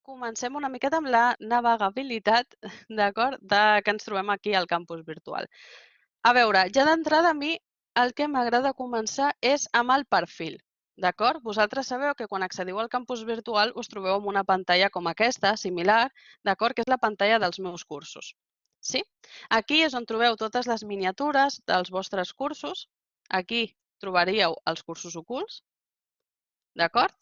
comencem una miqueta amb la navegabilitat, d'acord, que ens trobem aquí al campus virtual. A veure, ja d'entrada a mi el que m'agrada començar és amb el perfil, d'acord? Vosaltres sabeu que quan accediu al campus virtual us trobeu amb una pantalla com aquesta, similar, d'acord? Que és la pantalla dels meus cursos. Sí? Aquí és on trobeu totes les miniatures dels vostres cursos. Aquí trobaríeu els cursos ocults, d'acord?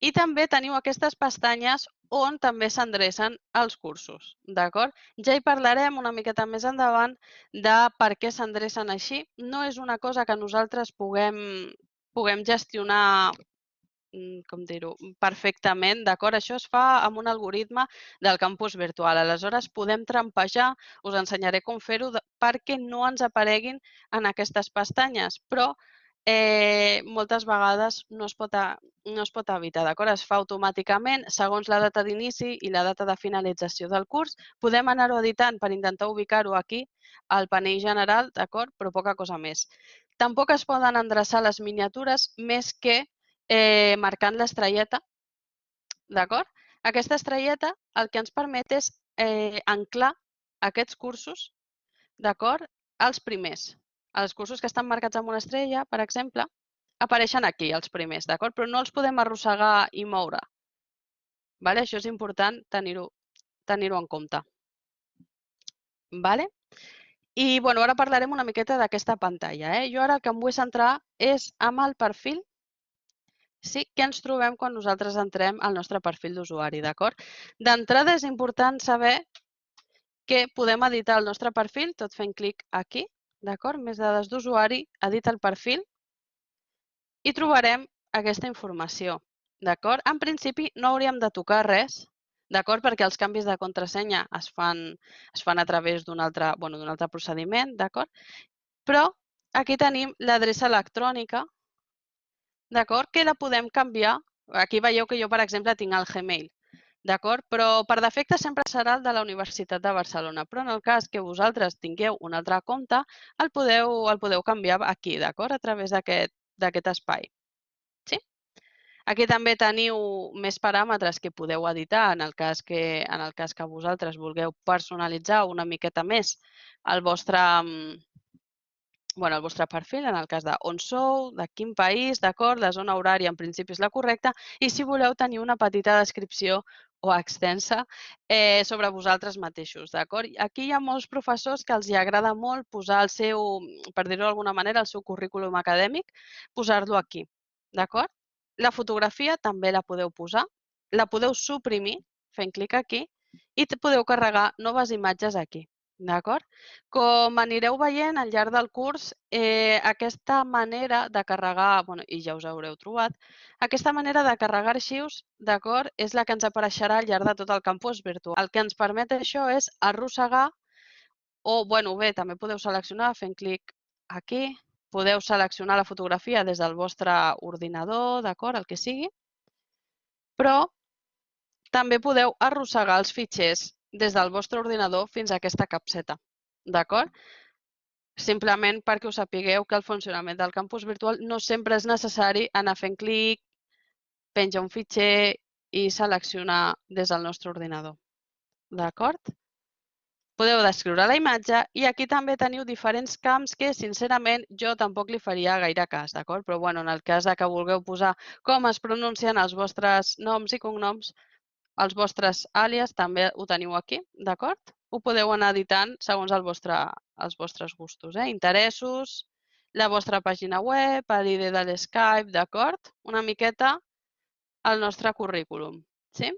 I també teniu aquestes pestanyes on també s'endrecen els cursos, d'acord? Ja hi parlarem una miqueta més endavant de per què s'endrecen així. No és una cosa que nosaltres puguem gestionar, com dir-ho, perfectament, d'acord? Això es fa amb un algoritme del campus virtual. Aleshores, podem trampejar, us ensenyaré com fer-ho perquè no ens apareguin en aquestes pestanyes, però moltes vegades no es pot evitar, d'acord? Es fa automàticament segons la data d'inici i la data de finalització del curs. Podem anar-ho editant per intentar ubicar-ho aquí al panell general, d'acord? Però poca cosa més. Tampoc es poden endreçar les miniatures més que marcant l'estrelleta, d'acord? Aquesta estrelleta el que ens permet és anclar aquests cursos, d'acord? Els primers. Els cursos que estan marcats amb una estrella, per exemple, apareixen aquí, els primers, d'acord? Però no els podem arrossegar i moure. Vale? Això és important tenir-ho en compte. Vale? I bueno, ara parlarem una miqueta d'aquesta pantalla. Jo ara el que em vull centrar és amb el perfil. Sí, què ens trobem quan nosaltres entrem al nostre perfil d'usuari, d'acord? D'entrada és important saber que podem editar el nostre perfil tot fent clic aquí, d'acord? Més dades d'usuari, edita el perfil i trobarem aquesta informació, d'acord? En principi no hauríem de tocar res, d'acord? Perquè els canvis de contrasenya es fan a través d'un altre procediment, d'acord? Però aquí tenim l'adreça electrònica, d'acord? Que la podem canviar. Aquí veieu que jo, per exemple, tinc el Gmail, d'acord? Però per defecte sempre serà el de la Universitat de Barcelona. Però en el cas que vosaltres tingueu un altre compte, el podeu canviar aquí, d'acord? A través d'aquest espai. Sí? Aquí també teniu més paràmetres que podeu editar en el cas que vosaltres vulgueu personalitzar una miqueta més el vostre perfil, en el cas d'on sou, de quin país, d'acord? La zona horària en principi és la correcta i si voleu tenir una petita descripció o extensa sobre vosaltres mateixos, d'acord? Aquí hi ha molts professors que els agrada molt posar el seu, per dir-ho d'alguna manera, el seu currículum acadèmic, posar-lo aquí, d'acord? La fotografia també la podeu posar, la podeu suprimir fent clic aquí i podeu carregar noves imatges aquí. D'acord? Com anireu veient al llarg del curs, aquesta manera de carregar, i ja us haureu trobat, aquesta manera de carregar arxius, d'acord, és la que ens apareixerà al llarg de tot el campus virtual. El que ens permet això és arrossegar o, bé, també podeu seleccionar fent clic aquí, podeu seleccionar la fotografia des del vostre ordinador, d'acord, el que sigui, però també podeu arrossegar els fitxers des del vostre ordinador fins a aquesta capseta, d'acord? Simplement perquè us sapigueu que el funcionament del campus virtual no sempre és necessari anar fent clic, penjar un fitxer i seleccionar des del nostre ordinador, d'acord? Podeu descriure la imatge i aquí també teniu diferents camps que, sincerament, jo tampoc li faria gaire cas, d'acord? Però, en el cas que vulgueu posar com es pronuncien els vostres noms i cognoms, els vostres àlies també ho teniu aquí, d'acord? Ho podeu anar editant segons els vostres gustos, interessos, la vostra pàgina web, l'ID de l'Skype, d'acord? Una miqueta el nostre currículum, sí?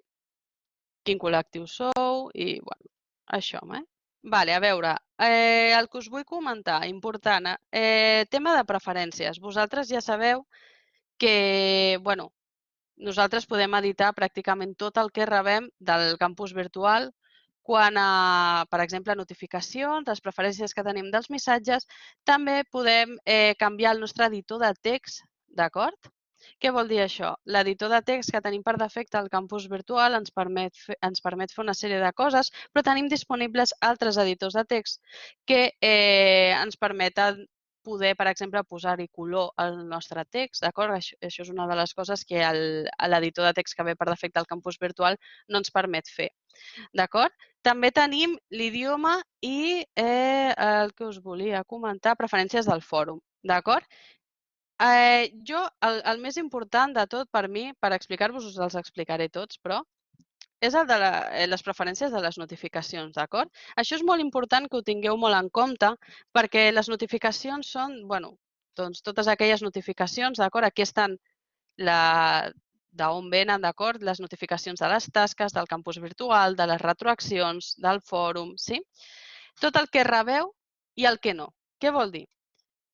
Quin col·lectiu sou i, això, Vale, a veure, el que us vull comentar, important, tema de preferències. Vosaltres ja sabeu que, nosaltres podem editar pràcticament tot el que rebem del campus virtual quant a, per exemple, notificacions, les preferències que tenim dels missatges. També podem canviar el nostre editor de text, d'acord? Què vol dir això? L'editor de text que tenim per defecte al campus virtual ens permet fer una sèrie de coses, però tenim disponibles altres editors de text que ens permeten poder, per exemple, posar-hi color al nostre text, d'acord? Això és una de les coses que l'editor de text que ve per defecte al campus virtual no ens permet fer, d'acord? També tenim l'idioma i el que us volia comentar, preferències del fòrum, d'acord? El més important de tot per mi, per explicar-vos, us els explicaré tots, però és el de les preferències de les notificacions, d'acord? Això és molt important que ho tingueu molt en compte perquè les notificacions són, bueno, doncs totes aquelles notificacions, d'acord? Aquí estan d'on venen, d'acord? Les notificacions de les tasques, del campus virtual, de les retroaccions, del fòrum, sí? Tot el que rebeu i el que no. Què vol dir?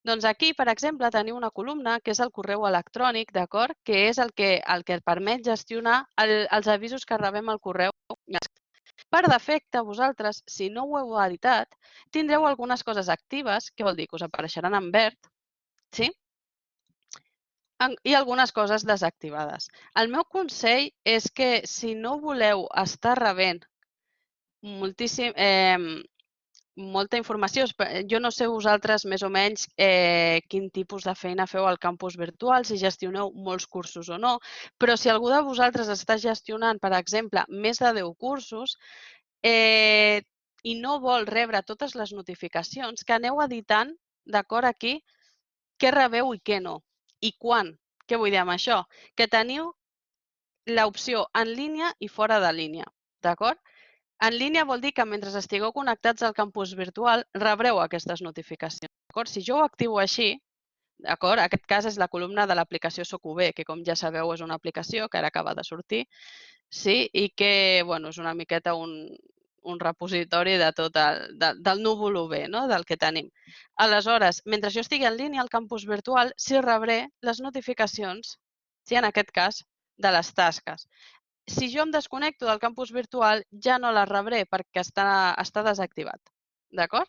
Doncs aquí, per exemple, teniu una columna que és el correu electrònic, d'acord? Que és el que permet gestionar els avisos que rebem al correu. Per defecte, vosaltres, si no ho heu editat, tindreu algunes coses actives, que vol dir que us apareixeran en verd, sí? I algunes coses desactivades. El meu consell és que si no voleu estar rebent moltíssim, molta informació. Jo no sé vosaltres més o menys quin tipus de feina feu al campus virtual, si gestioneu molts cursos o no, però si algú de vosaltres està gestionant, per exemple, més de 10 cursos i no vol rebre totes les notificacions, que aneu editant, d'acord, aquí, què rebeu i què no, i quan. Què vull dir amb això? Que teniu l'opció en línia i fora de línia, d'acord? En línia vol dir que mentre estigueu connectats al campus virtual rebreu aquestes notificacions. Si jo ho activo així, aquest cas és la columna de l'aplicació SocUB, que com ja sabeu és una aplicació que ara acaba de sortir, sí, i que bueno, és una miqueta un repositori de tot del núvol UB, no? Del que tenim. Aleshores, mentre jo estigui en línia al campus virtual, sí rebré les notificacions, sí, en aquest cas, de les tasques. Si jo em desconnecto del campus virtual, ja no les rebré perquè està desactivat. D'acord?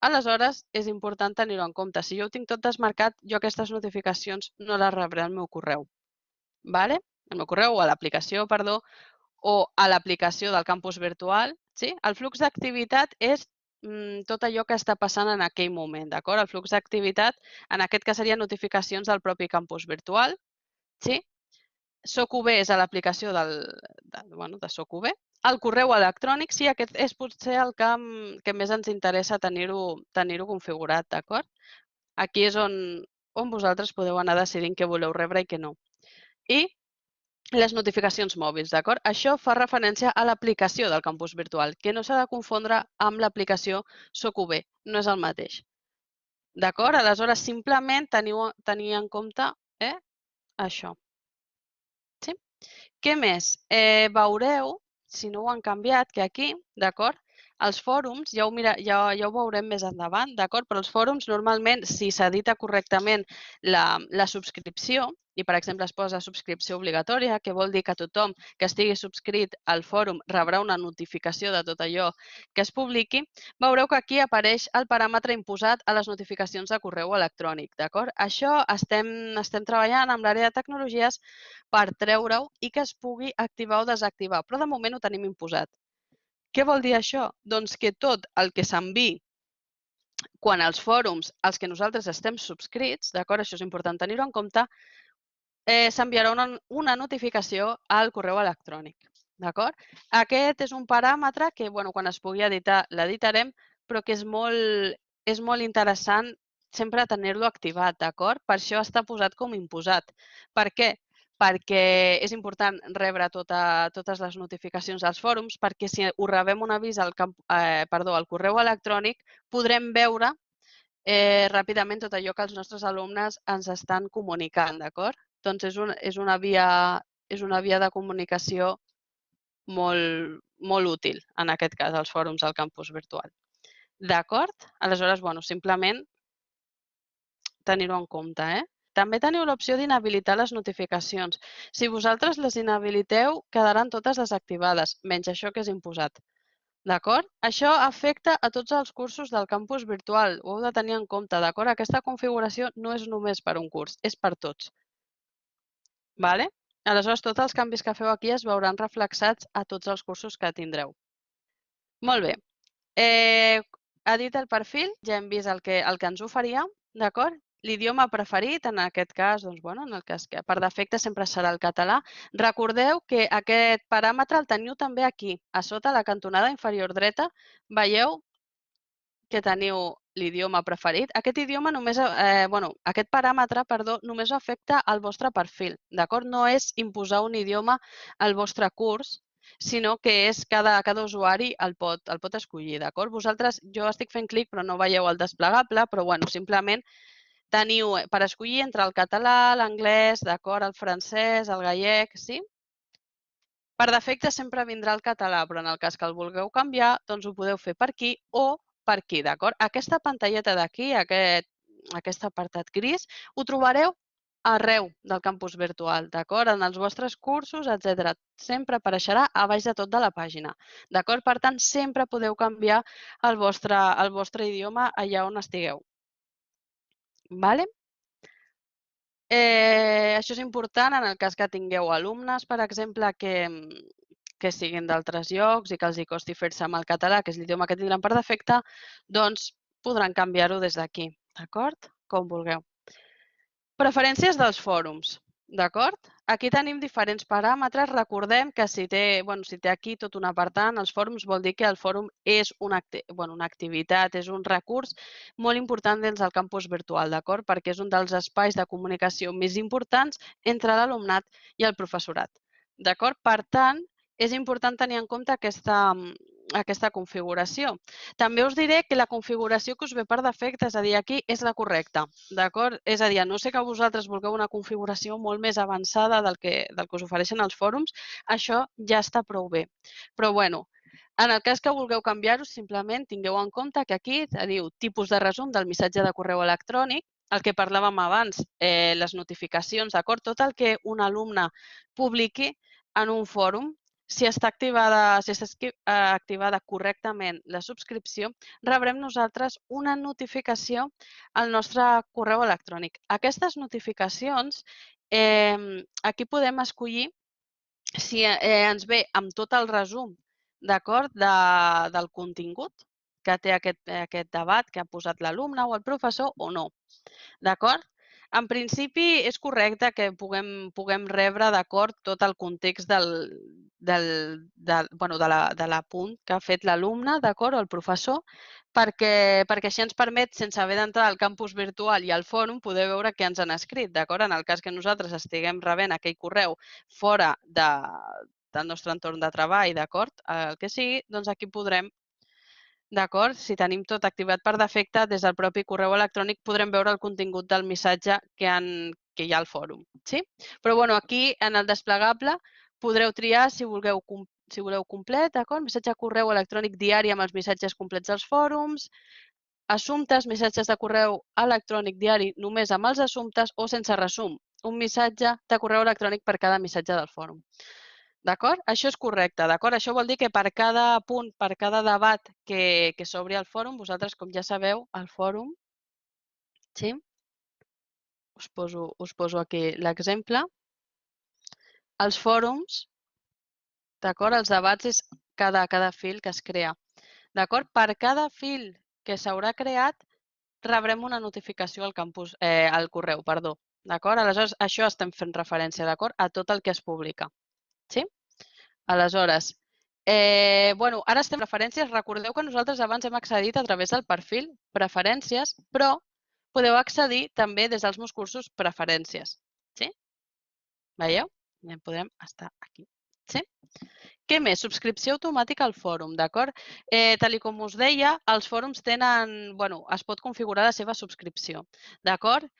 Aleshores, és important tenir-ho en compte. Si jo ho tinc tot desmarcat, jo aquestes notificacions no les rebré al meu correu. Vale? Al meu correu o a l'aplicació, perdó, o a l'aplicació del campus virtual. Sí? El flux d'activitat és tot allò que està passant en aquell moment. D'acord? El flux d'activitat, en aquest cas, serien notificacions del propi campus virtual. Sí? SocUB és a l'aplicació de SocUB. El correu electrònic, sí, aquest és potser el camp que més ens interessa tenir-ho configurat, d'acord? Aquí és on vosaltres podeu anar decidint què voleu rebre i què no. I les notificacions mòbils, d'acord? Això fa referència a l'aplicació del campus virtual, que no s'ha de confondre amb l'aplicació SocUB, no és el mateix. D'acord? Aleshores, simplement tenir en compte això. Sí? Què més? Veureu, si no ho han canviat, que aquí, d'acord, els fòrums, ja ho veurem més endavant, d'acord? Però els fòrums, normalment, si s'edita correctament la subscripció, i per exemple es posa subscripció obligatòria, que vol dir que tothom que estigui subscrit al fòrum rebrà una notificació de tot allò que es publiqui, veureu que aquí apareix el paràmetre imposat a les notificacions de correu electrònic, d'acord? Això estem treballant amb l'àrea de tecnologies per treure-ho i que es pugui activar o desactivar, però de moment ho tenim imposat. Què vol dir això? Doncs que tot el que s'enviï quan els fòrums als que nosaltres estem subscrits, d'acord, això és important tenir-ho en compte, s'enviarà una notificació al correu electrònic, d'acord? Aquest és un paràmetre que, bueno, quan es pugui editar, l'editarem, però que és molt interessant sempre tenir-lo activat, d'acord? Per això està posat com imposat. Per què? Perquè és important rebre totes les notificacions als fòrums, perquè si ho rebem un avís al correu electrònic, podrem veure ràpidament tot allò que els nostres alumnes ens estan comunicant, d'acord? Doncs és una via de comunicació molt útil, en aquest cas, als fòrums del campus virtual. D'acord? Aleshores, bueno, simplement tenir-ho en compte. També teniu l'opció d'inhabilitar les notificacions. Si vosaltres les inhabiliteu, quedaran totes desactivades, menys això que és imposat. D'acord? Això afecta a tots els cursos del campus virtual. Ho heu de tenir en compte, d'acord? Aquesta configuració no és només per un curs, és per tots. Vale? Aleshores, tots els canvis que feu aquí es veuran reflexats a tots els cursos que tindreu. Molt bé. Edita el perfil, ja hem vist el que ens oferia, d'acord? L'idioma preferit, en aquest cas, doncs, bueno, en el cas que per defecte sempre serà el català. Recordeu que aquest paràmetre el teniu també aquí, a sota, a la cantonada inferior dreta. Veieu que teniu l'idioma preferit. Aquest idioma només, aquest paràmetre, perdó, només afecta al vostre perfil, d'acord? No és imposar un idioma al vostre curs, sinó que és cada usuari el pot escollir, d'acord? Vosaltres, jo estic fent clic però no veieu el desplegable, però bueno, simplement teniu per escollir entre el català, l'anglès, d'acord, el francès, el gallec, sí? Per defecte sempre vindrà el català, però en el cas que el vulgueu canviar, doncs ho podeu fer per aquí o per aquí, d'acord? Aquesta pantalleta d'aquí, aquest apartat gris, ho trobareu arreu del campus virtual, d'acord? En els vostres cursos, etc. Sempre apareixerà a baix de tot de la pàgina, d'acord? Per tant, sempre podeu canviar el vostre idioma allà on estigueu. Vale? Això és important en el cas que tingueu alumnes, per exemple, que siguin d'altres llocs i que els hi costi fer-se amb el català, que és l'idioma que tindran per defecte, doncs podran canviar-ho des d'aquí, d'acord? Com vulgueu. Preferències dels fòrums, d'acord? Aquí tenim diferents paràmetres. Recordem que si té aquí tot un apartat, els fòrums vol dir que el fòrum és una activitat, és un recurs molt important dins del campus virtual, d'acord? Perquè és un dels espais de comunicació més importants entre l'alumnat i el professorat, d'acord? Per tant, és important tenir en compte aquesta configuració. També us diré que la configuració que us ve per defecte, és a dir, aquí, és la correcta, d'acord? És a dir, a no ser que vosaltres vulgueu una configuració molt més avançada del que us ofereixen els fòrums, això ja està prou bé. Però, bueno, en el cas que vulgueu canviar-ho, simplement tingueu en compte que aquí teniu tipus de resum del missatge de correu electrònic, el que parlàvem abans, les notificacions, d'acord? Tot el que un alumne publiqui en un fòrum, si està activada correctament la subscripció, rebrem nosaltres una notificació al nostre correu electrònic. Aquestes notificacions, aquí podem escollir si ens ve amb tot el resum, d'acord, del contingut que té aquest debat que ha posat l'alumne o el professor o no. D'acord? En principi, és correcte que puguem rebre, d'acord, tot el context de l'apunt que ha fet l'alumne, d'acord, o el professor, perquè així ens permet, sense haver d'entrar al campus virtual i al fòrum, poder veure què ens han escrit, d'acord? En el cas que nosaltres estiguem rebent aquell correu fora del nostre entorn de treball, d'acord, el que sigui, doncs aquí podrem, d'acord? Si tenim tot activat per defecte, des del propi correu electrònic podrem veure el contingut del missatge que hi ha al fòrum, sí? Però bueno, aquí en el desplegable podreu triar si voleu complet, d'acord? Missatge de correu electrònic diari amb els missatges complets dels fòrums, assumptes, missatges de correu electrònic diari només amb els assumptes o sense resum, un missatge de correu electrònic per cada missatge del fòrum. D'acord? Això és correcte, d'acord? Això vol dir que per cada punt, per cada debat que s'obri al fòrum, vosaltres, com ja sabeu, al fòrum, sí? Us poso aquí l'exemple. Els fòrums, d'acord? Els debats és cada fil que es crea. D'acord? Per cada fil que s'haurà creat, rebrem una notificació al correu, perdó. D'acord? Aleshores, això estem fent referència, d'acord? A tot el que es publica. Sí? Aleshores, ara estem en preferències. Recordeu que nosaltres abans hem accedit a través del perfil preferències, però podeu accedir també des dels meus cursos preferències. Sí? Veieu? Ja podem estar aquí. Sí? Què més? Subscripció automàtica al fòrum, d'acord? Tal com us deia, els fòrums es pot configurar la seva subscripció, d'acord?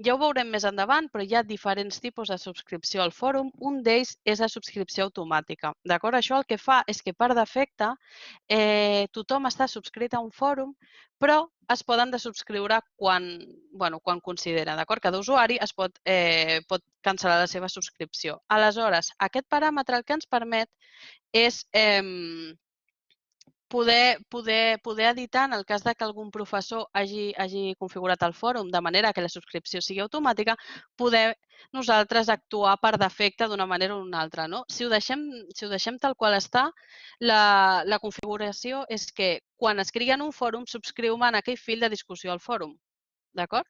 Ja ho veurem més endavant, però hi ha diferents tipus de subscripció al fòrum. Un d'ells és la subscripció automàtica. D'acord? Això el que fa és que, per defecte, tothom està subscrit a un fòrum, però es poden desubscriure quan considera. D'acord? Cada usuari pot cancel·lar la seva subscripció. Aleshores, aquest paràmetre el que ens permet és poder editar en el cas de que algun professor hagi configurat el fòrum de manera que la subscripció sigui automàtica, poder nosaltres actuar per defecte d'una manera o una altra. No? Si ho deixem tal qual està, la configuració és que quan es cria en un fòrum, subscriu-me en aquell fil de discussió al fòrum. d'acord?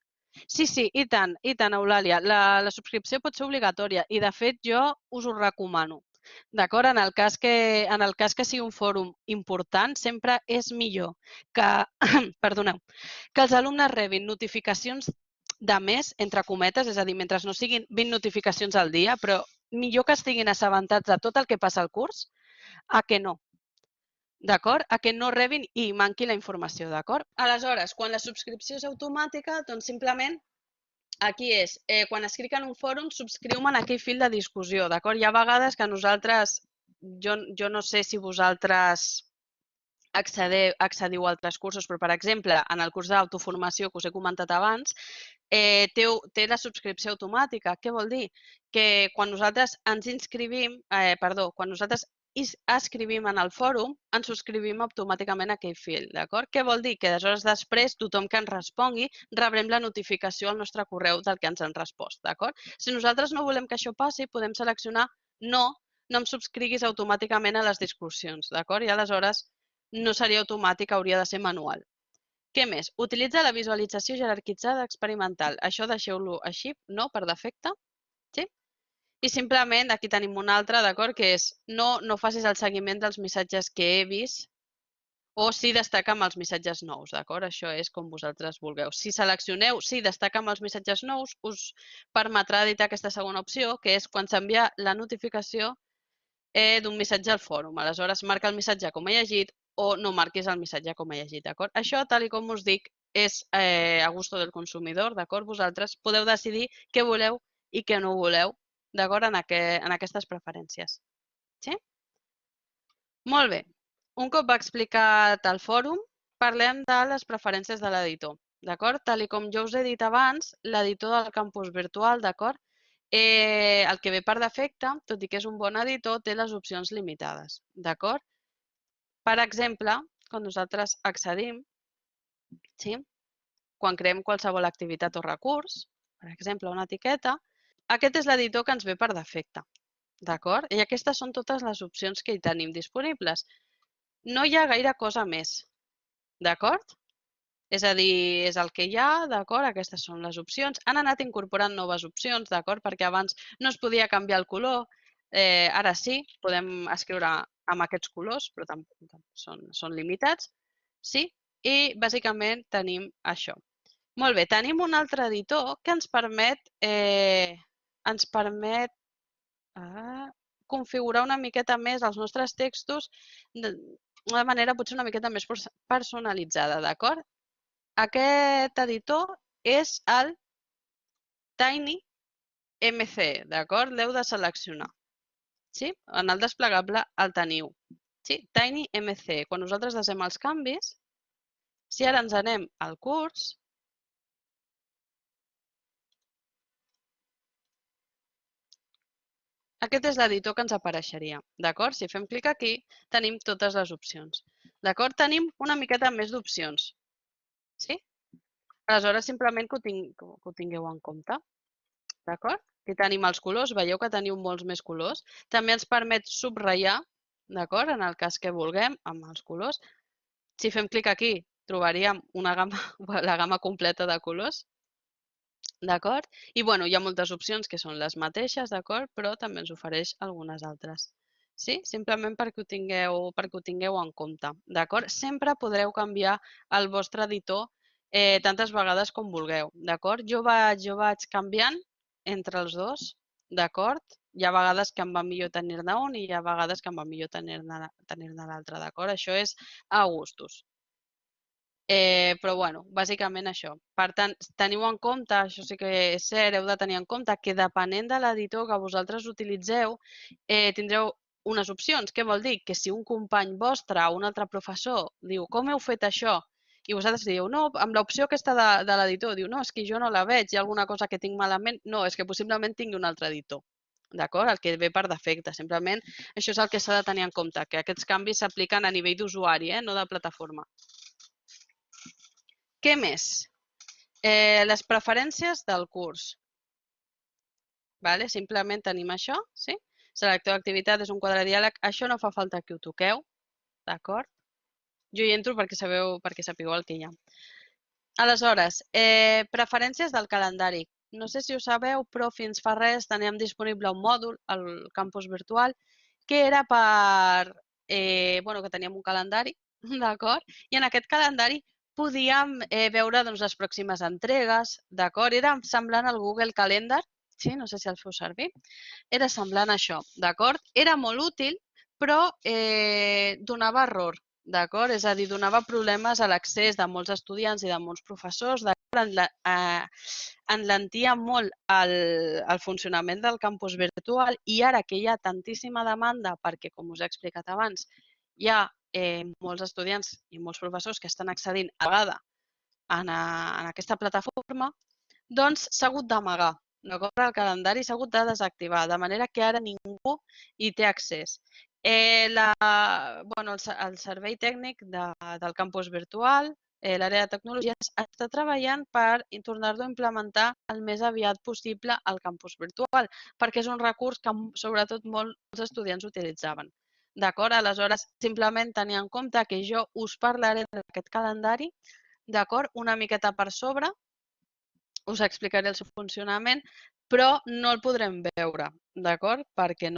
Sí, i tant, Eulàlia. La subscripció pot ser obligatòria i, de fet, jo us ho recomano. D'acord? En el cas que sigui un fòrum important, sempre és millor que, perdoneu, que els alumnes rebin notificacions de més, entre cometes, és a dir, mentre no siguin 20 notificacions al dia, però millor que estiguin assabentats de tot el que passa al curs a que no. D'acord? A que no rebin i manqui la informació, d'acord? Aleshores, quan la subscripció és automàtica, doncs simplement aquí és, quan es clica en un fòrum, subscriu-me en aquell fil de discussió, d'acord? Hi ha vegades que nosaltres, jo no sé si vosaltres accediu a altres cursos, però, per exemple, en el curs d'autoformació que us he comentat abans, té la subscripció automàtica. Què vol dir? Que quan nosaltres ens inscrivim, quan nosaltres escrivim en el fòrum, ens subscrivim automàticament a aquell fil, d'acord? Què vol dir? Que aleshores després tothom que ens respongui rebrem la notificació al nostre correu del que ens han respost, d'acord? Si nosaltres no volem que això passi, podem seleccionar no em subscriguis automàticament a les discussions, d'acord? I aleshores no seria automàtic, hauria de ser manual. Què més? Utilitza la visualització jerarquitzada experimental. Això deixeu-lo així, no? Per defecte. Sí? I simplement aquí tenim un altre, d'acord? Que és no facis el seguiment dels missatges que he vist o sí destaca amb els missatges nous, d'acord? Això és com vosaltres vulgueu. Si seleccioneu sí destaca amb els missatges nous, us permetrà editar aquesta segona opció, que és quan s'envia la notificació d'un missatge al fòrum. Aleshores, marca el missatge com a llegit o no marquis el missatge com a llegit, d'acord? Això, tal com us dic, és a gusto del consumidor, d'acord? Vosaltres podeu decidir què voleu i què no voleu, d'acord? En aquestes preferències. Sí? Molt bé. Un cop explicat el fòrum, parlem de les preferències de l'editor, d'acord? Tal com jo us he dit abans, l'editor del campus virtual, d'acord? El que ve per defecte, tot i que és un bon editor, té les opcions limitades, d'acord? Per exemple, quan nosaltres accedim, sí? Quan creem qualsevol activitat o recurs, per exemple, una etiqueta, aquest és l'editor que ens ve per defecte, d'acord? I aquestes són totes les opcions que hi tenim disponibles. No hi ha gaire cosa més, d'acord? És a dir, és el que hi ha, d'acord? Aquestes són les opcions. Han anat incorporant noves opcions, d'acord? Perquè abans no es podia canviar el color. Ara sí, podem escriure amb aquests colors, però tampoc són limitats. Sí? I bàsicament tenim això. Molt bé, tenim un altre editor que ens permet configurar una miqueta més els nostres textos de manera potser una miqueta més personalitzada, d'acord? Aquest editor és el TinyMC, d'acord? L'heu de seleccionar. Sí? En el desplegable el teniu. Sí? TinyMC. Quan nosaltres desem els canvis, si ara ens anem al curs, aquest és l'editor que ens apareixeria, d'acord? Si fem clic aquí, tenim totes les opcions. D'acord? Tenim una miqueta més d'opcions. Sí? Aleshores, simplement que ho tingueu en compte. D'acord? Aquí tenim els colors, veieu que teniu molts més colors. També ens permet subratllar, d'acord? En el cas que vulguem, amb els colors. Si fem clic aquí, trobaríem una gamma, la gamma completa de colors. D'acord? I bueno, hi ha moltes opcions que són les mateixes, d'acord? Però també ens ofereix algunes altres. Sí? Simplement perquè ho tingueu en compte. D'acord? Sempre podreu canviar el vostre editor tantes vegades com vulgueu. D'acord? Jo vaig canviant entre els dos, d'acord? Hi ha vegades que em va millor tenir-ne un i hi ha vegades que em va millor tenir-ne l'altre, d'acord? Això és a gustos. Però bueno, bàsicament això. Per tant, teniu en compte, això sí que és cert, heu de tenir en compte que depenent de l'editor que vosaltres utilitzeu, tindreu unes opcions. Què vol dir? Que si un company vostre o un altre professor diu com heu fet això? I vosaltres dieu, no, amb l'opció aquesta de l'editor, diu, no, és que jo no la veig, hi ha alguna cosa que tinc malament. No, és que possiblement tingui un altre editor. D'acord? El que ve per defecte. Simplement això és el que s'ha de tenir en compte, que aquests canvis s'apliquen a nivell d'usuari, no de plataforma. Què més? Les preferències del curs. Vale? Simplement tenim això, sí? Selector d'activitat és un quadre de diàleg. Això no fa falta que ho toqueu, d'acord? Jo hi entro perquè sapigueu el que hi ha. Aleshores, preferències del calendari. No sé si ho sabeu, però fins fa res teníem disponible un mòdul al campus virtual que era que teníem un calendari, d'acord? I en aquest calendari podíem veure doncs, les pròximes entregues, d'acord? Era semblant al Google Calendar, sí? No sé si el feu servir. Era semblant a això, d'acord? Era molt útil, però donava error, d'acord? És a dir, donava problemes a l'accés de molts estudiants i de molts professors, enlentia molt el funcionament del campus virtual i ara que hi ha tantíssima demanda, perquè, com us he explicat abans, hi ha molts estudiants i molts professors que estan accedint a vegada en aquesta plataforma, doncs s'ha hagut d'amagar, d'acord? El calendari s'ha hagut de desactivar, de manera que ara ningú hi té accés. El servei tècnic del campus virtual, l'àrea de tecnologies, està treballant per tornar-lo a implementar el més aviat possible al campus virtual, perquè és un recurs que sobretot molts estudiants utilitzaven. D'acord? Aleshores, simplement tenir en compte que jo us parlaré d'aquest calendari, d'acord? Una miqueta per sobre, us explicaré el seu funcionament, però no el podrem veure, d'acord? Perquè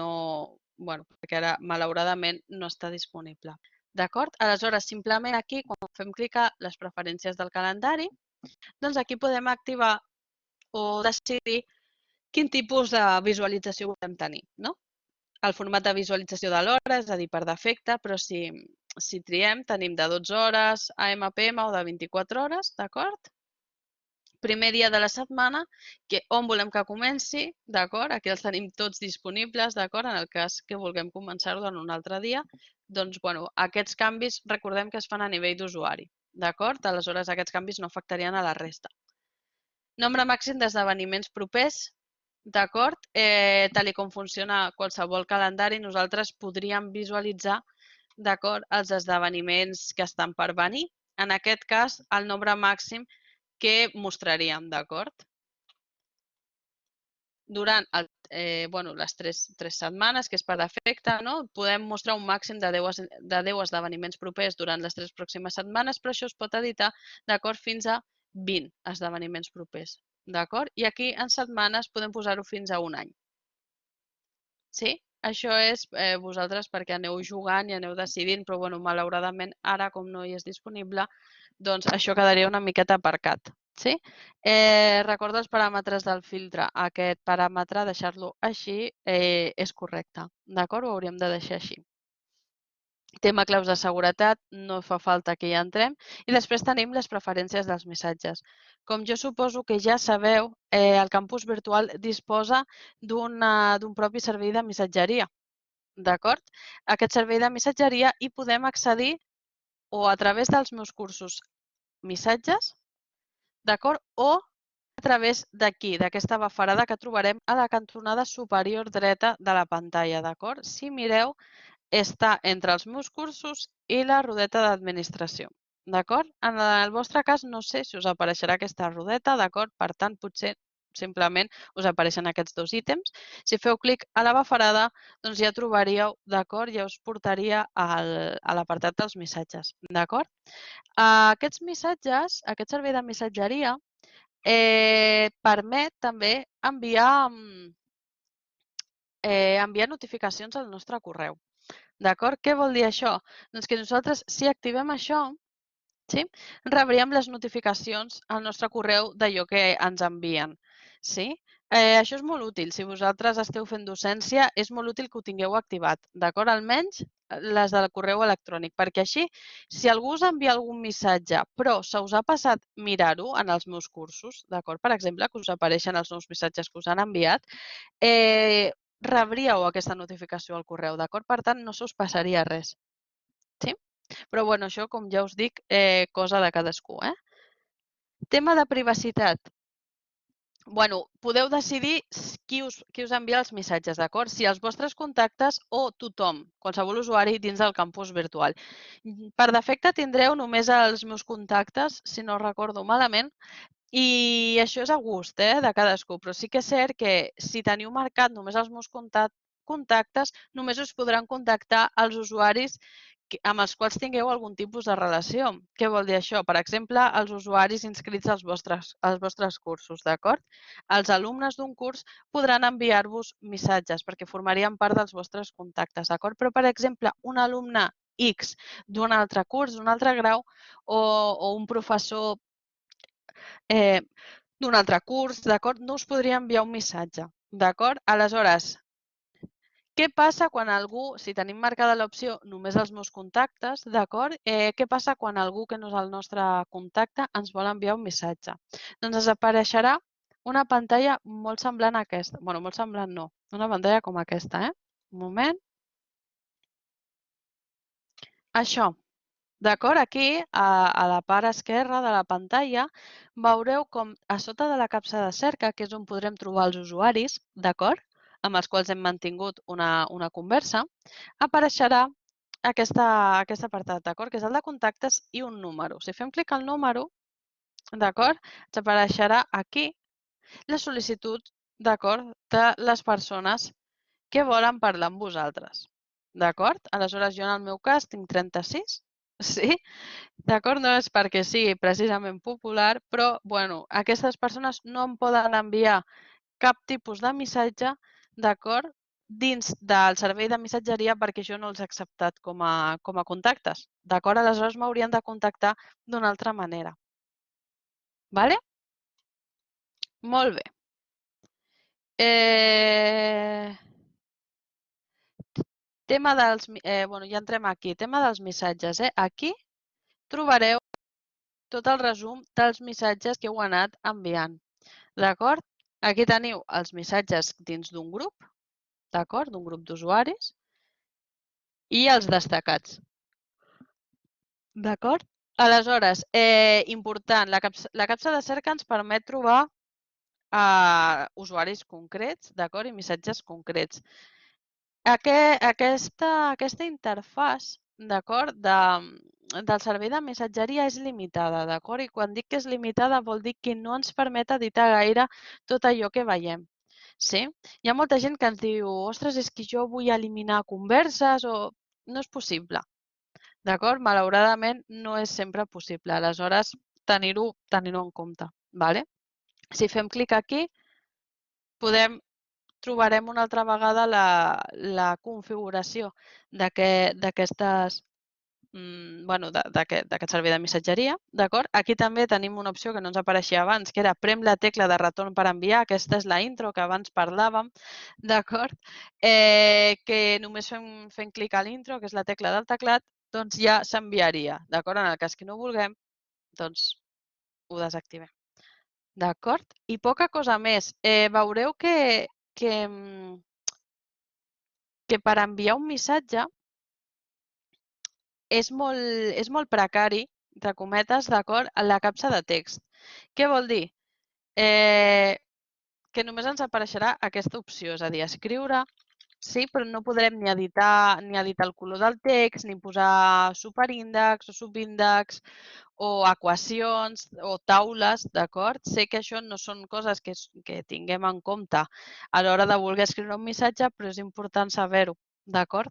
perquè ara, malauradament, no està disponible. D'acord? Aleshores, simplement aquí, quan fem clic a les preferències del calendari, doncs aquí podem activar o decidir quin tipus de visualització volem tenir, no? El format de visualització de l'hora, és a dir, per defecte, però si triem, tenim de 12 hores, AM/PM o de 24 hores, d'acord? Primer dia de la setmana, on volem que comenci, d'acord? Aquí els tenim tots disponibles, d'acord? En el cas que vulguem començar-ho en un altre dia, doncs, aquests canvis recordem que es fan a nivell d'usuari, d'acord? Aleshores, aquests canvis no afectarien a la resta. Nombre màxim d'esdeveniments propers, d'acord? Tal com funciona qualsevol calendari, nosaltres podríem visualitzar, d'acord, els esdeveniments que estan per venir. En aquest cas, el nombre màxim que mostraríem, d'acord? Durant les tres setmanes, que és per defecte, no? Podem mostrar un màxim de 10 esdeveniments propers durant les 3 pròximes setmanes, però això es pot editar, d'acord, fins a 20 esdeveniments propers, d'acord? I aquí en setmanes podem posar-ho fins a un any. Sí? Això és vosaltres perquè aneu jugant i aneu decidint, però malauradament ara, com no hi és disponible, doncs això quedaria una miqueta aparcat. Sí? Recorda els paràmetres del filtre. Aquest paràmetre, deixar-lo així, és correcte. D'acord? Ho hauríem de deixar així. Tema claus de seguretat, no fa falta que hi entrem. I després tenim les preferències dels missatges. Com jo suposo que ja sabeu, el campus virtual disposa d'un propi servei de missatgeria. D'acord? Aquest servei de missatgeria hi podem accedir o a través dels meus cursos missatges, d'acord? O a través d'aquí, d'aquesta bafarada que trobarem a la cantonada superior dreta de la pantalla, d'acord? Si mireu, està entre els meus cursos i la rodeta d'administració, d'acord? En el vostre cas, no sé si us apareixerà aquesta rodeta, d'acord? Per tant, potser simplement us apareixen aquests dos ítems. Si feu clic a la bafarada, doncs ja trobaríeu, d'acord? Ja us portaria a l'apartat dels missatges, d'acord? Aquests missatges, aquest servei de missatgeria, permet també enviar notificacions al nostre correu. D'acord? Què vol dir això? Doncs que nosaltres, si activem això, sí, rebríem les notificacions al nostre correu d'allò que ens envien. Sí? Això és molt útil. Si vosaltres esteu fent docència, és molt útil que ho tingueu activat. D'acord? Almenys les del correu electrònic. Perquè així, si algú us envia algun missatge, però se us ha passat mirar-ho en els meus cursos, d'acord? Per exemple, que us apareixen els nous missatges que us han enviat, rebríeu aquesta notificació al correu, d'acord? Per tant, no se us passaria res. Sí? Però això, com ja us dic, cosa de cadascú. Tema de privacitat. Podeu decidir qui us envia els missatges, d'acord? Si els vostres contactes o tothom, qualsevol usuari dins del campus virtual. Per defecte tindreu només els meus contactes, si no recordo malament, i això és a gust de cadascú, però sí que és cert que si teniu marcat només els meus contactes, només us podran contactar els usuaris amb els quals tingueu algun tipus de relació. Què vol dir això? Per exemple, els usuaris inscrits als vostres cursos, d'acord? Els alumnes d'un curs podran enviar-vos missatges perquè formarien part dels vostres contactes, d'acord? Però, per exemple, un alumne X d'un altre curs, d'un altre grau, o un professor d'un altre curs, d'acord? No us podria enviar un missatge, d'acord? Aleshores, què passa quan algú, si tenim marcada l'opció només els meus contactes, d'acord? Què passa quan algú que no és el nostre contacte ens vol enviar un missatge? Doncs ens apareixerà una pantalla molt semblant a aquesta. Bé, molt semblant no, una pantalla com aquesta, Un moment. Això, d'acord? Aquí, a la part esquerra de la pantalla, veureu com a sota de la capsa de cerca, que és on podrem trobar els usuaris, d'acord? Amb els quals hem mantingut una conversa, apareixerà aquest apartat, d'acord? Que és el de contactes i un número. Si fem clic al número, d'acord? Ens apareixerà aquí la sol·licitud, d'acord? De les persones que volen parlar amb vosaltres. D'acord? Aleshores, jo en el meu cas tinc 36, sí? D'acord? No és perquè sigui precisament popular, però, bueno, aquestes persones no em poden enviar cap tipus de missatge, d'acord? Dins del servei de missatgeria perquè jo no els he acceptat com a contactes. D'acord? Aleshores m'haurien de contactar d'una altra manera. Vale? Molt bé. Tema dels... bueno, ja entrem aquí. Tema dels missatges. Aquí trobareu tot el resum dels missatges que heu anat enviant. D'acord? Aquí teniu els missatges dins d'un grup, d'acord? D'un grup d'usuaris i els destacats. D'acord? Aleshores, important, la capsa de cerca ens permet trobar usuaris concrets, d'acord? I missatges concrets. Aquesta interfàs, d'acord, del servei de missatgeria és limitada, d'acord? I quan dic que és limitada vol dir que no ens permet editar gaire tot allò que veiem. Sí? Hi ha molta gent que ens diu, ostres, és que jo vull eliminar converses o... No és possible. D'acord? Malauradament no és sempre possible. Aleshores, tenir-ho en compte. Vale? Si fem clic aquí, trobarem una altra vegada la configuració d'aquestes d'aquest servei de missatgeria, d'acord? Aquí també tenim una opció que no ens apareixia abans, que era prem la tecla de retorn per enviar, aquesta és la intro que abans parlàvem, d'acord? Que només fent clic a l'intro, que és la tecla del teclat, doncs ja s'enviaria, d'acord? En el cas que no vulguem, doncs ho desactivem. D'acord? I poca cosa més. Veureu que per enviar un missatge és molt precari, entre cometes, d'acord, la capsa de text. Què vol dir? Que només ens apareixerà aquesta opció, és a dir, escriure, sí, però no podrem ni editar el color del text, ni posar superíndex o subíndex o equacions o taules, d'acord? Sé que això no són coses que tinguem en compte a l'hora de voler escriure un missatge, però és important saber-ho, d'acord?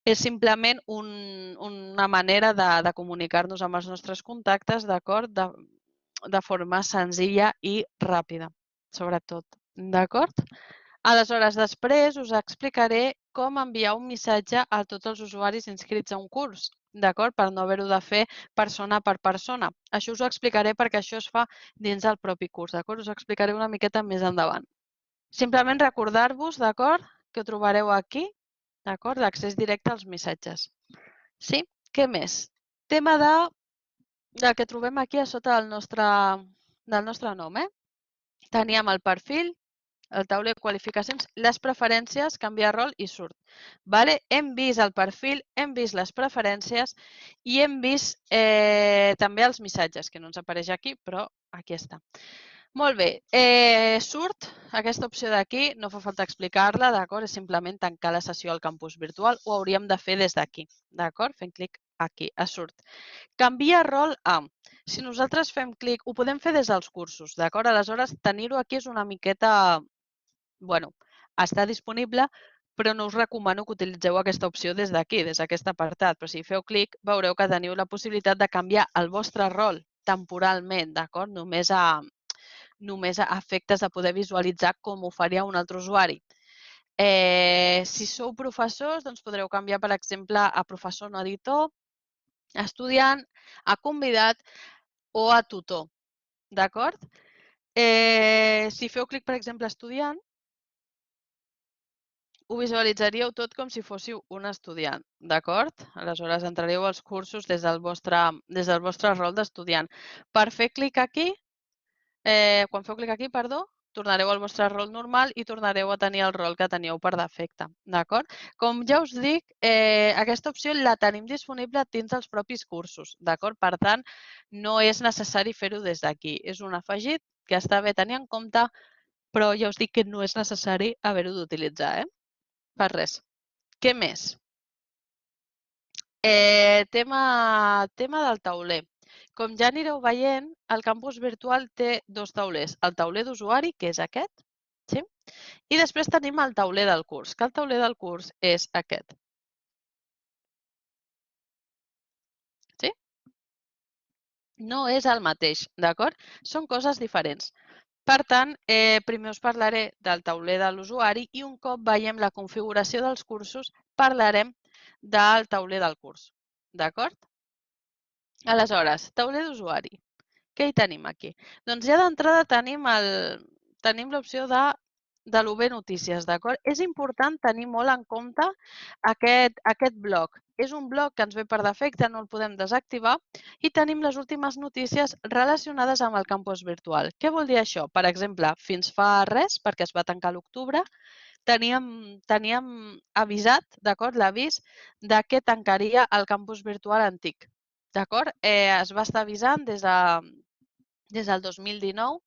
És simplement una manera de comunicar-nos amb els nostres contactes, d'acord? De forma senzilla i ràpida, sobretot. D'acord? Aleshores, després us explicaré com enviar un missatge a tots els usuaris inscrits a un curs, d'acord? Per no haver-ho de fer persona per persona. Això us ho explicaré perquè això es fa dins del propi curs, d'acord? Us ho explicaré una miqueta més endavant. Simplement recordar-vos, d'acord, que ho trobareu aquí, d'acord? L'accés directe als missatges. Sí? Què més? Tema del que trobem aquí a sota del nostre nom. Teníem el perfil, el tauler de qualificacions, les preferències, canviar rol i surt. Vale? Hem vist el perfil, hem vist les preferències i hem vist també els missatges, que no ens apareix aquí, però aquí està. Molt bé, surt aquesta opció d'aquí, no fa falta explicar-la, d'acord? És simplement tancar la sessió al campus virtual, ho hauríem de fer des d'aquí, d'acord? Fent clic aquí, a surt. Canvia rol a... Si nosaltres fem clic, ho podem fer des dels cursos, d'acord? Aleshores, tenir-ho aquí és una miqueta... Bueno, està disponible, però no us recomano que utilitzeu aquesta opció des d'aquí, des d'aquest apartat. Però si feu clic, veureu que teniu la possibilitat de canviar el vostre rol temporalment, d'acord? Només a efectes de poder visualitzar com ho faria un altre usuari. Si sou professors, doncs podreu canviar, per exemple, a professor no editor, a estudiant, a convidat o a tutor, d'acord? Si feu clic, per exemple, a estudiant, ho visualitzaríeu tot com si fóssiu un estudiant, d'acord? Aleshores, entraríeu als cursos des del vostre rol d'estudiant. Per fer clic aquí, quan feu clic aquí, perdó, tornareu al vostre rol normal i tornareu a tenir el rol que teníeu per defecte, d'acord? Com ja us dic, aquesta opció la tenim disponible dins dels propis cursos, d'acord? Per tant, no és necessari fer-ho des d'aquí. És un afegit que està bé tenir en compte, però ja us dic que no és necessari haver-ho d'utilitzar, per res. Què més? Tema del tauler. Com ja anireu veient, el campus virtual té dos taulers. El tauler d'usuari, que és aquest, sí? I després tenim el tauler del curs, que el tauler del curs és aquest. Sí? No és el mateix, d'acord? Són coses diferents. Per tant, primer us parlaré del tauler de l'usuari i un cop veiem la configuració dels cursos, parlarem del tauler del curs. D'acord? Aleshores, tauler d'usuari. Què hi tenim aquí? Doncs ja d'entrada tenim l'opció de l'UB Notícies, d'acord? És important tenir molt en compte aquest bloc. És un bloc que ens ve per defecte, no el podem desactivar, i tenim les últimes notícies relacionades amb el campus virtual. Què vol dir això? Per exemple, fins fa res, perquè es va tancar a l'octubre, teníem avisat, d'acord, l'avís de que tancaria el campus virtual antic. D'acord? Es va estar avisant des del 2019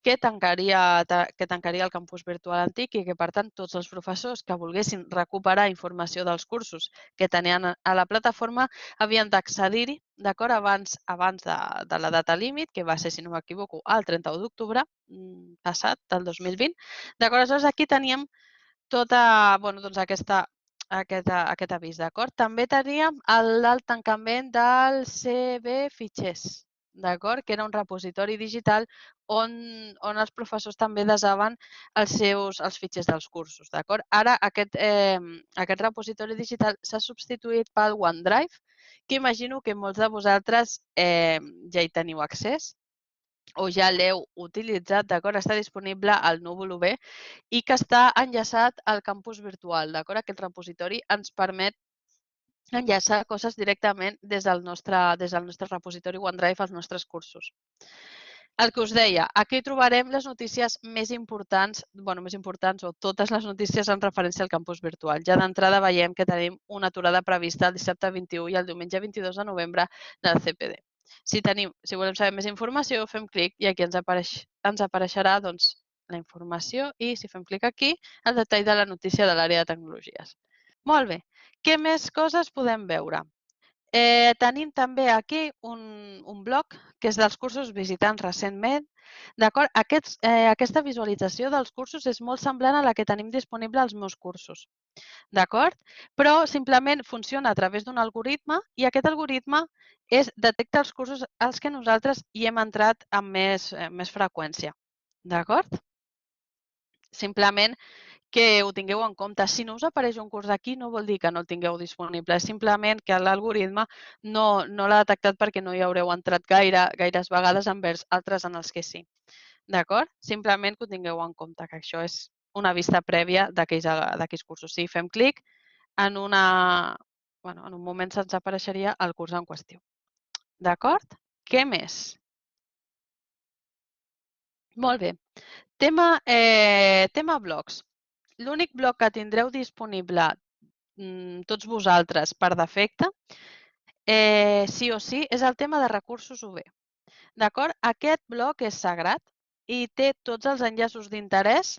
que tancaria el campus virtual antic i que, per tant, tots els professors que volguessin recuperar informació dels cursos que tenien a la plataforma havien d'accedir-hi, d'acord, abans de la data límit, que va ser, si no m'equivoco, el 31 d'octubre passat, del 2020. D'acord, aleshores aquí teníem doncs aquest avís, d'acord? També teníem el tancament del CB Fitxers, d'acord? Que era un repositori digital on els professors també desaven els fitxers dels cursos, d'acord? Ara aquest repositori digital s'ha substituït pel OneDrive, que imagino que molts de vosaltres ja hi teniu accés o ja l'heu utilitzat, d'acord? Està disponible al núvol UB i que està enllaçat al campus virtual, d'acord? Aquest repositori ens permet enllaçar coses directament des del nostre repositori OneDrive als nostres cursos. El que us deia, aquí trobarem les notícies més importants, o totes les notícies en referència al campus virtual. Ja d'entrada veiem que tenim una aturada prevista el dissabte 21 i el diumenge 22 de novembre del CPD. Si volem saber més informació, fem clic i aquí ens apareixerà doncs, la informació i si fem clic aquí, el detall de la notícia de l'àrea de tecnologies. Molt bé. Què més coses podem veure? Tenim també aquí un bloc que és dels cursos visitats recentment. D'acord? Aquesta visualització dels cursos és molt semblant a la que tenim disponible als meus cursos. D'acord? Però simplement funciona a través d'un algoritme i aquest algoritme detecta els cursos als que nosaltres hi hem entrat amb més freqüència. D'acord? Simplement que ho tingueu en compte. Si no us apareix un curs aquí, no vol dir que no el tingueu disponible. És simplement que l'algoritme no l'ha detectat perquè no hi haureu entrat gaires vegades envers altres en els que sí. D'acord? Simplement que ho tingueu en compte, que això és una vista prèvia d'aquells cursos. Si fem clic, en un moment se'ns apareixeria el curs en qüestió. D'acord? Què més? Molt bé. Tema blogs. L'únic bloc que tindreu disponible tots vosaltres per defecte, sí o sí, és el tema de recursos UB. D'acord? Aquest bloc és sagrat i té tots els enllaços d'interès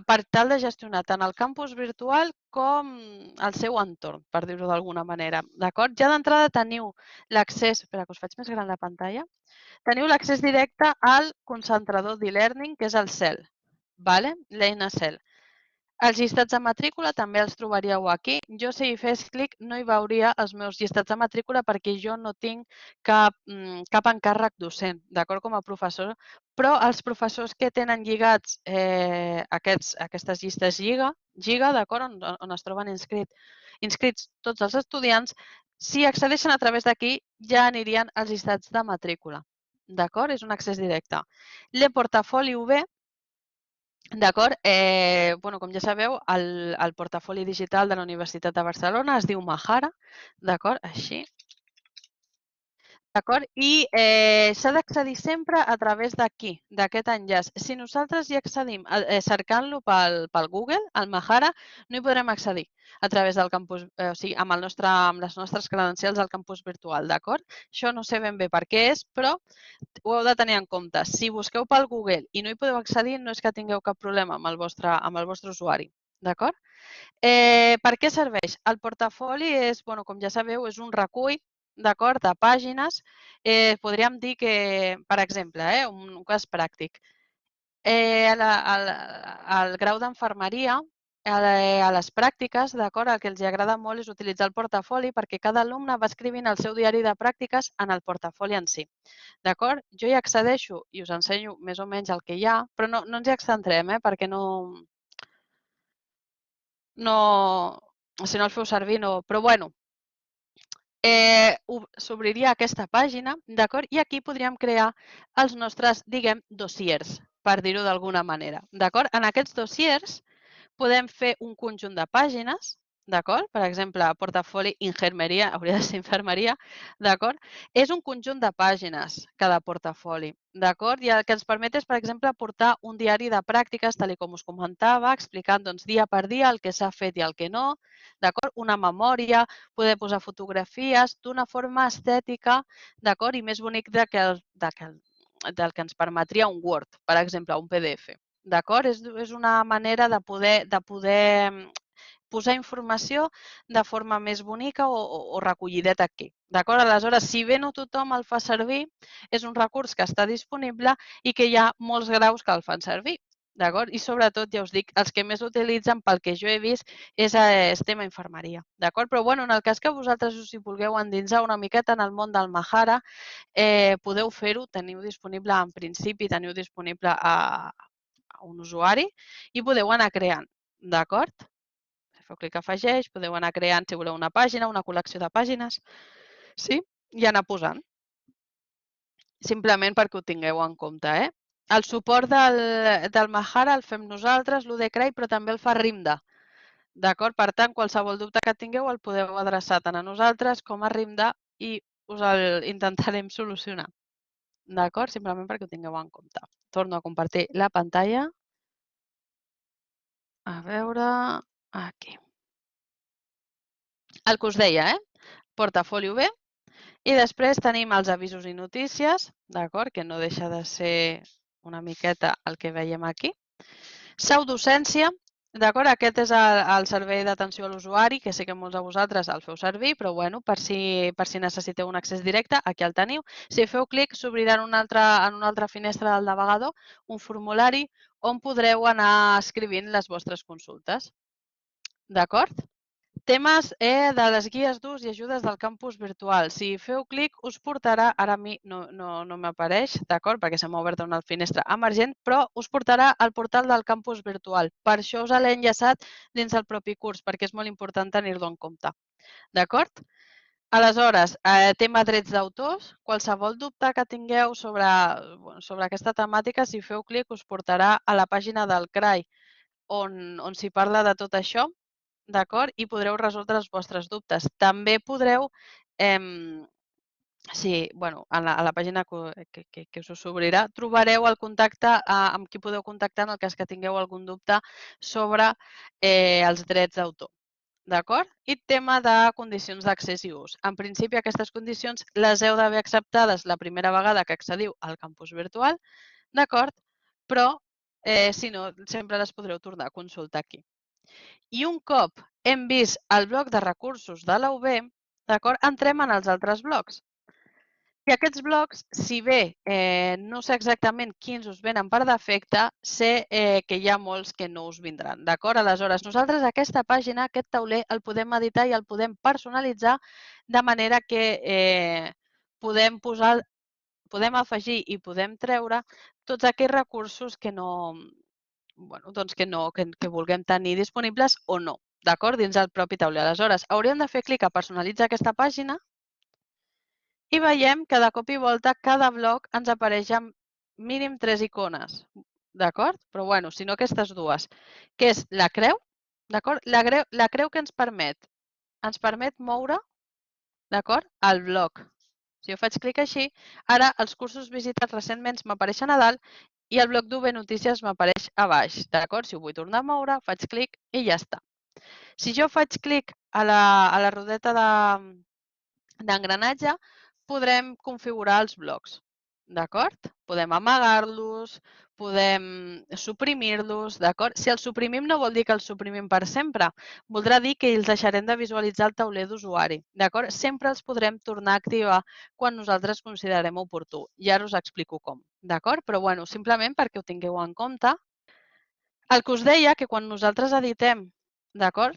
per tal de gestionar tant el campus virtual com el seu entorn, per dir-ho d'alguna manera. D'acord? Ja d'entrada teniu l'accés, espera que us faig més gran la pantalla, teniu l'accés directe al concentrador d'e-learning, que és el CEL, l'eina CEL. Els llistats de matrícula també els trobaríeu aquí. Jo, si hi fes clic, no hi veuria els meus llistats de matrícula perquè jo no tinc cap encàrrec docent, d'acord, com a professor, però els professors que tenen lligats aquestes llistes Giga, d'acord, on es troben inscrits tots els estudiants, si accedeixen a través d'aquí ja anirien als llistats de matrícula. D'acord? És un accés directe. L'e-portafoli UB, d'acord? Com ja sabeu, el portafoli digital de la Universitat de Barcelona es diu Mahara, d'acord? Així. D'acord? I s'ha d'accedir sempre a través d'aquí, d'aquest enllaç. Si nosaltres hi accedim cercant-lo pel Google, el Mahara, no hi podrem accedir a través del campus, o sigui, amb les nostres credencials del campus virtual, d'acord? Això no sé ben bé per què és, però ho heu de tenir en compte. Si busqueu pel Google i no hi podeu accedir, no és que tingueu cap problema amb el vostre usuari, d'acord? Per què serveix? El portafoli és, com ja sabeu, és un recull, d'acord, de pàgines. Podríem dir que, per exemple, un cas pràctic, al grau d'enfermeria, a les pràctiques, d'acord, el que els agrada molt és utilitzar el portafoli perquè cada alumne va escrivint el seu diari de pràctiques en el portafoli en si. D'acord? Jo hi accedeixo i us ensenyo més o menys el que hi ha, però no ens hi excentrem, perquè si no el feu servir, no. Però bueno, s'obriria aquesta pàgina, d'acord? I aquí podríem crear els nostres, diguem, dossiers, per dir-ho d'alguna manera. D'acord? En aquests dossiers podem fer un conjunt de pàgines, d'acord? Per exemple, portafoli infermeria, hauria de ser infermeria, d'acord? És un conjunt de pàgines cada portafoli, d'acord? I el que ens permet és, per exemple, portar un diari de pràctiques, tal com us comentava, explicant dia per dia el que s'ha fet i el que no, d'acord? Una memòria, poder posar fotografies d'una forma estètica, d'acord? I més bonic del que ens permetria un Word, per exemple, un PDF. D'acord? És una manera de poder posar informació de forma més bonica o recollideta aquí. D'acord? Aleshores, si bé no tothom el fa servir, és un recurs que està disponible i que hi ha molts graus que el fan servir. D'acord? I sobretot, ja us dic, els que més utilitzen, pel que jo he vist, és tema infermeria. D'acord? Però bueno, en el cas que vosaltres us hi vulgueu endinsar una miqueta en el món del Mahara, podeu fer-ho, teniu disponible, en principi, teniu disponible a un usuari i podeu anar creant, d'acord? Si feu clic a afegeix, podeu anar creant, si voleu, una pàgina, una col·lecció de pàgines, sí? I anar posant. Simplement perquè ho tingueu en compte, El suport del Mahara el fem nosaltres, l'UDCRAI, però també el fa RIMDA. D'acord? Per tant, qualsevol dubte que tingueu el podeu adreçar tant a nosaltres com a RIMDA i us el intentarem solucionar. D'acord? Simplement perquè ho tingueu en compte. Torno a compartir la pantalla. A veure, aquí. El que us deia, portafoli UB. I després tenim els avisos i notícies, d'acord? Que no deixa de ser una miqueta el que veiem aquí. Pseudocència, d'acord? Aquest és el servei d'atenció a l'usuari, que sé que molts de vosaltres el feu servir, però bueno, per si necessiteu un accés directe, aquí el teniu. Si feu clic, s'obrirà en una altra finestra del navegador un formulari on podreu anar escrivint les vostres consultes. D'acord? Temes de les guies d'ús i ajudes del campus virtual. Si feu clic, us portarà, ara a mi no m'apareix, d'acord, perquè se m'ha obert una finestra emergent, però us portarà al portal del campus virtual. Per això us l'he enllaçat dins del propi curs, perquè és molt important tenir-lo en compte. D'acord? Aleshores, tema drets d'autors. Qualsevol dubte que tingueu sobre aquesta temàtica, si feu clic, us portarà a la pàgina del CRAI, on s'hi parla de tot això, d'acord? I podreu resoldre els vostres dubtes. També podreu, a la pàgina que us obrirà, trobareu el contacte amb qui podeu contactar en el cas que tingueu algun dubte sobre els drets d'autor. D'acord? I tema de condicions d'accés i ús. En principi, aquestes condicions les heu d'haver acceptades la primera vegada que accediu al campus virtual, d'acord? Però, si no, sempre les podreu tornar a consultar aquí. I un cop hem vist el bloc de recursos de la UB, d'acord, entrem en els altres blocs. I aquests blocs, si bé no sé exactament quins us venen per defecte, sé que hi ha molts que no us vindran, d'acord? Aleshores, nosaltres aquesta pàgina, aquest tauler, el podem editar i el podem personalitzar de manera que podem posar, podem afegir i podem treure tots aquells recursos que no, bueno, doncs que vulguem tenir disponibles o no, d'acord? Dins del propi tauler. Aleshores, hauríem de fer clic a personalitzar aquesta pàgina i veiem que de cop i volta cada bloc ens apareix amb mínim 3 icones, d'acord? Però bueno, si no aquestes dues, que és la creu, d'acord? La creu que ens permet moure, d'acord? El bloc. Si jo faig clic així, ara els cursos visitats recentment m'apareixen a dalt i el bloc d'UB Notícies m'apareix a baix, d'acord? Si ho vull tornar a moure, faig clic i ja està. Si jo faig clic a la rodeta d'engranatge, podrem configurar els blocs, d'acord? Podem amagar-los, podem suprimir-los, d'acord? Si els suprimim no vol dir que els suprimim per sempre, voldrà dir que els deixarem de visualitzar el tauler d'usuari, d'acord? Sempre els podrem tornar a activar quan nosaltres considerem oportú. I ara us explico com, d'acord? Però bueno, simplement perquè ho tingueu en compte. El que us deia, que quan nosaltres editem, d'acord,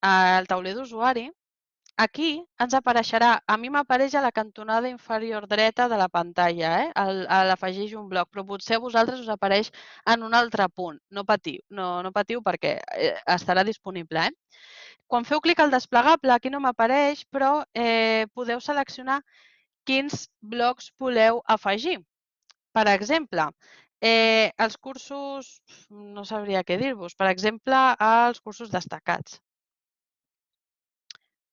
el tauler d'usuari, aquí ens apareixerà, a mi m'apareix a la cantonada inferior dreta de la pantalla, a l'afegeix un bloc, però potser a vosaltres us apareix en un altre punt. No patiu, no patiu perquè estarà disponible. Quan feu clic al desplegable, aquí no m'apareix, però podeu seleccionar quins blocs voleu afegir. Per exemple, els cursos, no sabria què dir-vos, per exemple, els cursos destacats.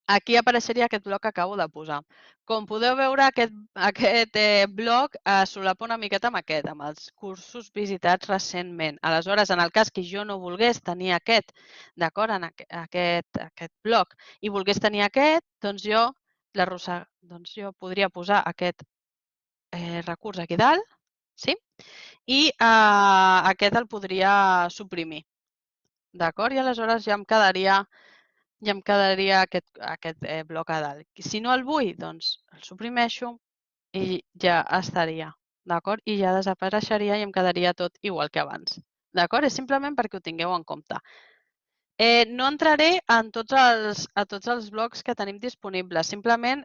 Aquí apareixeria aquest bloc que acabo de posar. Com podeu veure, aquest bloc solapa una miqueta amb aquest, amb els cursos visitats recentment. Aleshores, en el cas que jo no volgués tenir aquest, d'acord, en aquest bloc, i volgués tenir aquest, doncs jo podria posar aquest recurs aquí dalt, sí? I aquest el podria suprimir, d'acord? I aleshores ja em quedaria aquest bloc a dalt. Si no el vull, doncs el suprimeixo i ja estaria, d'acord? I ja desapareixeria i em quedaria tot igual que abans, d'acord? És simplement perquè ho tingueu en compte. No entraré a tots els blocs que tenim disponibles, simplement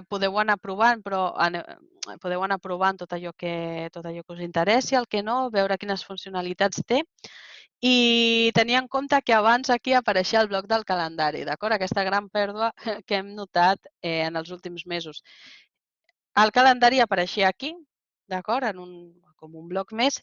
podeu anar provant, però podeu anar provant tot allò que us interessi, el que no, veure quines funcionalitats té i tenir en compte que abans aquí apareixia el bloc del calendari, d'acord? Aquesta gran pèrdua que hem notat en els últims mesos. El calendari apareixia aquí, d'acord? Com un bloc més,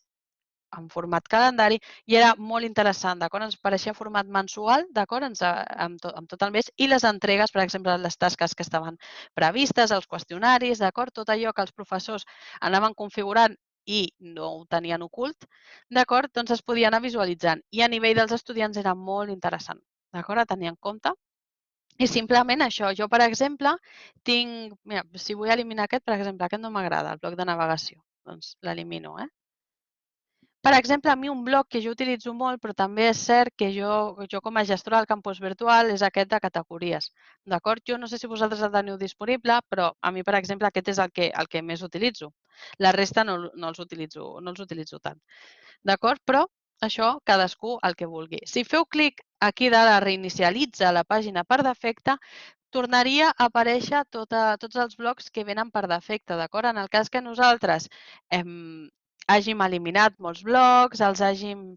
en format calendari, i era molt interessant, d'acord? Ens apareixia format mensual, d'acord? Amb tot el mes, i les entregues, per exemple, les tasques que estaven previstes, els qüestionaris, d'acord? Tot allò que els professors anaven configurant i no ho tenien ocult, d'acord? Doncs es podia anar visualitzant. I a nivell dels estudiants era molt interessant, d'acord? A tenir en compte. I simplement això, jo, per exemple, mira, si vull eliminar aquest, per exemple, aquest no m'agrada, el bloc de navegació, doncs l'elimino, Per exemple, a mi un bloc que jo utilitzo molt, però també és cert que jo com a gestora del campus virtual, és aquest de categories, d'acord? Jo no sé si vosaltres el teniu disponible, però a mi, per exemple, aquest és el que més utilitzo. La resta no els utilitzo tant, d'acord? Però això, cadascú el que vulgui. Si feu clic aquí de la reinicialitza la pàgina per defecte, tornaria a aparèixer tots els blocs que venen per defecte, d'acord? En el cas que nosaltres hàgim eliminat molts blocs, els hàgim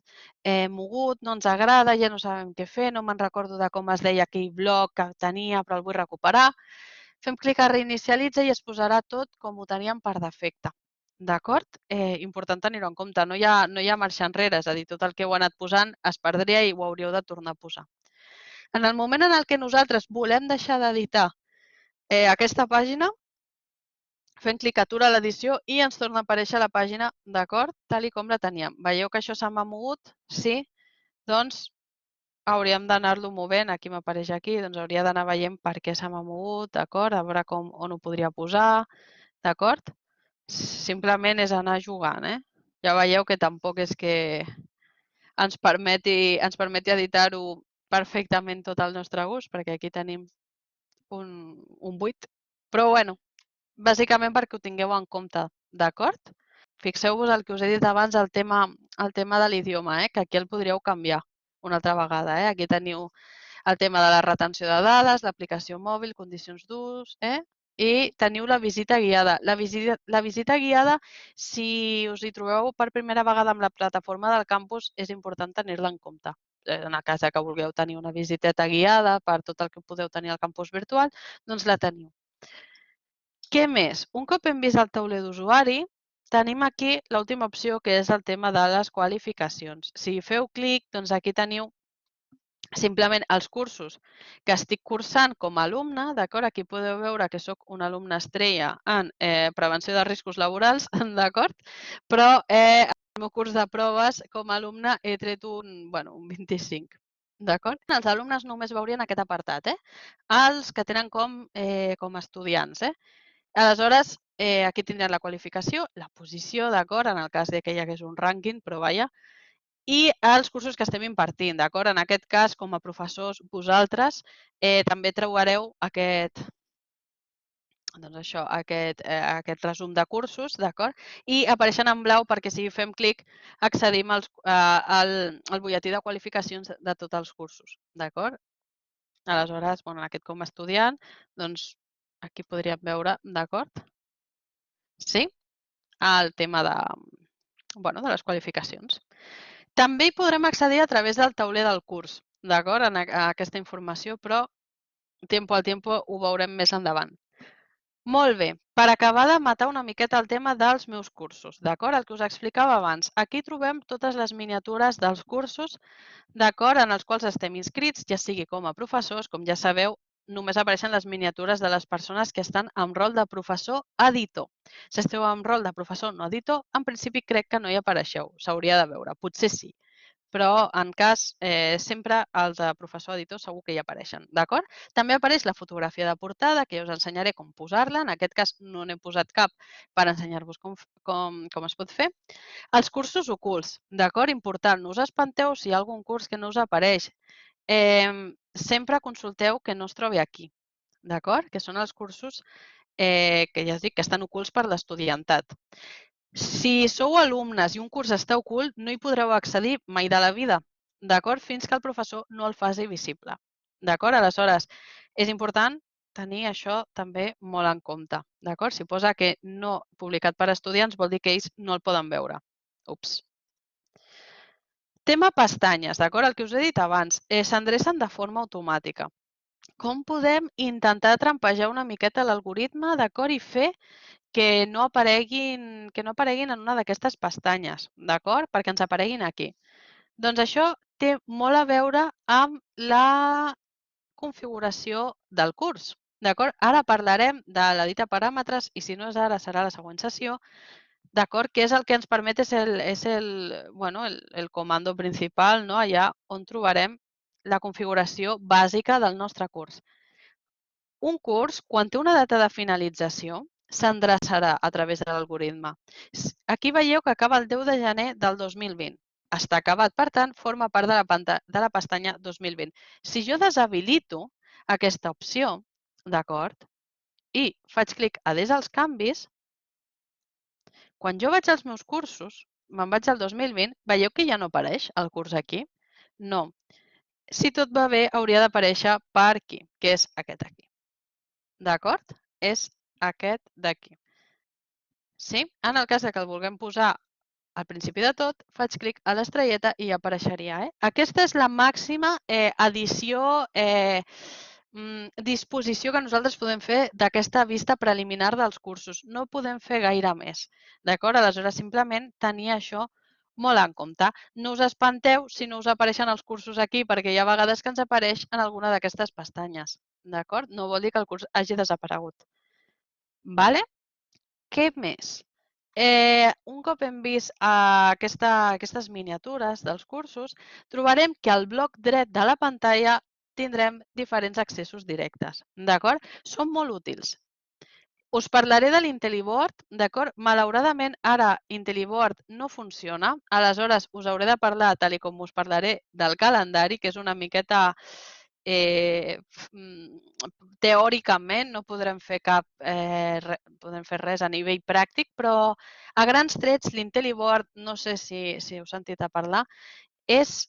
mogut, no ens agrada, ja no sabem què fer, no me'n recordo de com es deia aquell bloc que tenia, però el vull recuperar. Fem clic a reinicialitza i es posarà tot com ho teníem per defecte. D'acord? Important tenir-ho en compte. No hi ha marxa enrere, és a dir, tot el que heu anat posant es perdria i ho hauríeu de tornar a posar. En el moment en el que nosaltres volem deixar d'editar aquesta pàgina, fent clic atura l'edició i ens torna a aparèixer la pàgina, d'acord? Tal i com la teníem. Veieu que això se m'ha mogut? Sí? Doncs hauríem d'anar-lo movent. Aquí m'apareix aquí, doncs hauria d'anar veient per què se m'ha mogut, d'acord? A veure on ho podria posar, d'acord? Simplement és anar jugant, Ja veieu que tampoc és que ens permeti editar-ho perfectament tot al nostre gust, perquè aquí tenim un buit. Però bueno, bàsicament perquè ho tingueu en compte, d'acord? Fixeu-vos el que us he dit abans, el tema de l'idioma, que aquí el podríeu canviar una altra vegada. Aquí teniu el tema de la retenció de dades, l'aplicació mòbil, condicions d'ús, i teniu la visita guiada. La visita guiada, si us hi trobeu per primera vegada amb la plataforma del campus, és important tenir-la en compte. En el cas que vulgueu tenir una visiteta guiada per tot el que podeu tenir al campus virtual, doncs la teniu. Què més? Un cop hem vist el tauler d'usuari, tenim aquí l'última opció, que és el tema de les qualificacions. Si feu clic, doncs aquí teniu simplement els cursos que estic cursant com a alumne, d'acord? Aquí podeu veure que sóc una alumna estrella en prevenció de riscos laborals, d'acord? Però el meu curs de proves com a alumne he tret un 25, d'acord? Els alumnes només veurien aquest apartat, els que tenen com a estudiants, Aleshores, aquí tindran la qualificació, la posició, d'acord? En el cas que hi hagués un rànquing, però vaja, i els cursos que estem impartint, d'acord? En aquest cas, com a professors, vosaltres també trobareu aquest resum de cursos, d'acord? I apareixen en blau perquè si fem clic accedim al butlletí de qualificacions de tots els cursos, d'acord? Aleshores, en aquest com a estudiant, doncs aquí podríem veure, d'acord? Sí? El tema de les qualificacions. També hi podrem accedir a través del tauler del curs, d'acord? A aquesta informació, però tempo al tiempo ho veurem més endavant. Molt bé, per acabar de matar una miqueta el tema dels meus cursos, d'acord? El que us explicava abans. Aquí trobem totes les miniatures dels cursos, d'acord, en els quals estem inscrits, ja sigui com a professors, com ja sabeu, només apareixen les miniatures de les persones que estan en rol de professor editor. Si esteu en rol de professor no editor, en principi crec que no hi apareixeu, s'hauria de veure, potser sí. Però en cas, sempre els de professor editor segur que hi apareixen, d'acord? També apareix la fotografia de portada, que us ensenyaré com posar-la. En aquest cas no n'he posat cap per ensenyar-vos com es pot fer. Els cursos ocults, d'acord? Important, no us espanteu si hi ha algun curs que no us apareix. Sempre consulteu que no es trobi aquí, d'acord? Que són els cursos que ja us dic que estan ocults per l'estudiantat. Si sou alumnes i un curs està ocult, no hi podreu accedir mai de la vida, d'acord? Fins que el professor no el faci visible, d'acord? Aleshores, és important tenir això també molt en compte, d'acord? Si posa que no publicat per estudiants, vol dir que ells no el poden veure. Ups. Tema pestanyes, d'acord? El que us he dit abans, s'endrecen de forma automàtica. Com podem intentar trampejar una miqueta l'algoritme, d'acord? I fer que no apareguin en una d'aquestes pestanyes, d'acord? Perquè ens apareguin aquí. Doncs això té molt a veure amb la configuració del curs, d'acord? Ara parlarem de l'editar paràmetres i si no és ara serà la següent sessió, d'acord? Que és el que ens permet el comando principal, no? Allà on trobarem la configuració bàsica del nostre curs. Un curs, quan té una data de finalització, s'endreçarà a través de l'algoritme. Aquí veieu que acaba el 10 de gener del 2020. Està acabat, per tant, forma part de la pestanya 2020. Si jo deshabilito aquesta opció, d'acord, i faig clic a des als canvis, quan jo vaig als meus cursos, me'n vaig al 2020, veieu que ja no apareix el curs aquí? No. Si tot va bé, hauria d'aparèixer per aquí, que és aquest aquí. D'acord? És aquest d'aquí. Sí? En el cas que el vulguem posar al principi de tot, faig clic a l'estrelleta i ja apareixeria. Aquesta és la màxima edició, disposició que nosaltres podem fer d'aquesta vista preliminar dels cursos. No podem fer gaire més. D'acord? Aleshores, simplement tenir això molt en compte. No us espanteu si no us apareixen els cursos aquí, perquè hi ha vegades que ens apareix en alguna d'aquestes pestanyes. D'acord? No vol dir que el curs hagi desaparegut. Vale? Què més? Un cop hem vist aquestes miniatures dels cursos, trobarem que al bloc dret de la pantalla tindrem diferents accessos directes. D'acord? Són molt útils. Us parlaré de l'IntelliBoard, d'acord? Malauradament, ara IntelliBoard no funciona, aleshores us hauré de parlar, tal com us parlaré, del calendari, que és una miqueta teòricament no podrem fer res a nivell pràctic, però a grans trets l'IntelliBoard, no sé si heu sentit a parlar, és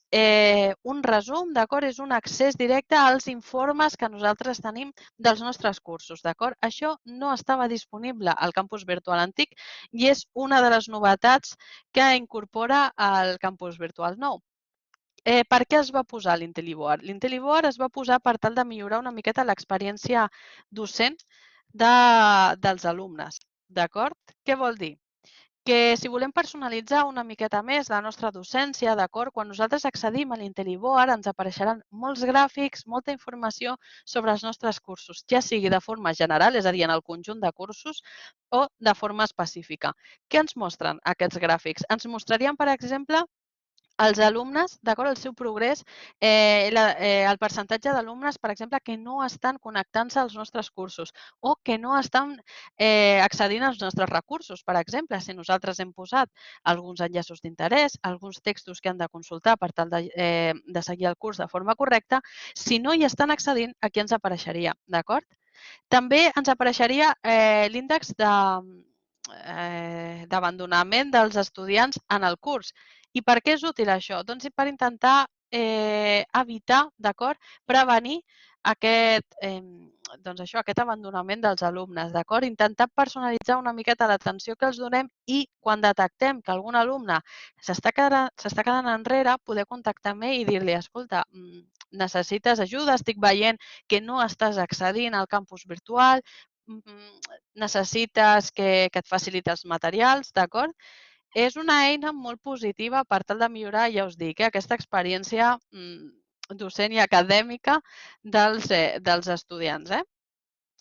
un resum, d'acord? És un accés directe als informes que nosaltres tenim dels nostres cursos, d'acord? Això no estava disponible al campus virtual antic i és una de les novetats que incorpora el campus virtual nou. Per què es va posar l'IntelliBoard? L'IntelliBoard es va posar per tal de millorar una miqueta l'experiència docent dels alumnes, d'acord? Què vol dir? Que si volem personalitzar una miqueta més la nostra docència, d'acord, quan nosaltres accedim a l'IntelliBoard ens apareixeran molts gràfics, molta informació sobre els nostres cursos, ja sigui de forma general, és a dir, en el conjunt de cursos, o de forma específica. Què ens mostren aquests gràfics? Ens mostrarien, per exemple, els alumnes, d'acord, el seu progrés, el percentatge d'alumnes, per exemple, que no estan connectant-se als nostres cursos o que no estan accedint als nostres recursos. Per exemple, si nosaltres hem posat alguns enllaços d'interès, alguns textos que han de consultar per tal de seguir el curs de forma correcta, si no hi estan accedint, aquí ens apareixeria, d'acord? També ens apareixeria l'índex d'abandonament dels estudiants en el curs. I per què és útil això? Doncs per intentar evitar, d'acord, prevenir aquest abandonament dels alumnes, d'acord? Intentar personalitzar una miqueta l'atenció que els donem i quan detectem que algun alumne s'està quedant enrere, poder contactar amb ell i dir-li, escolta, necessites ajuda, estic veient que no estàs accedint al campus virtual, necessites que et faciliti els materials, d'acord? És una eina molt positiva per tal de millorar, ja us dic, aquesta experiència docent i acadèmica dels estudiants.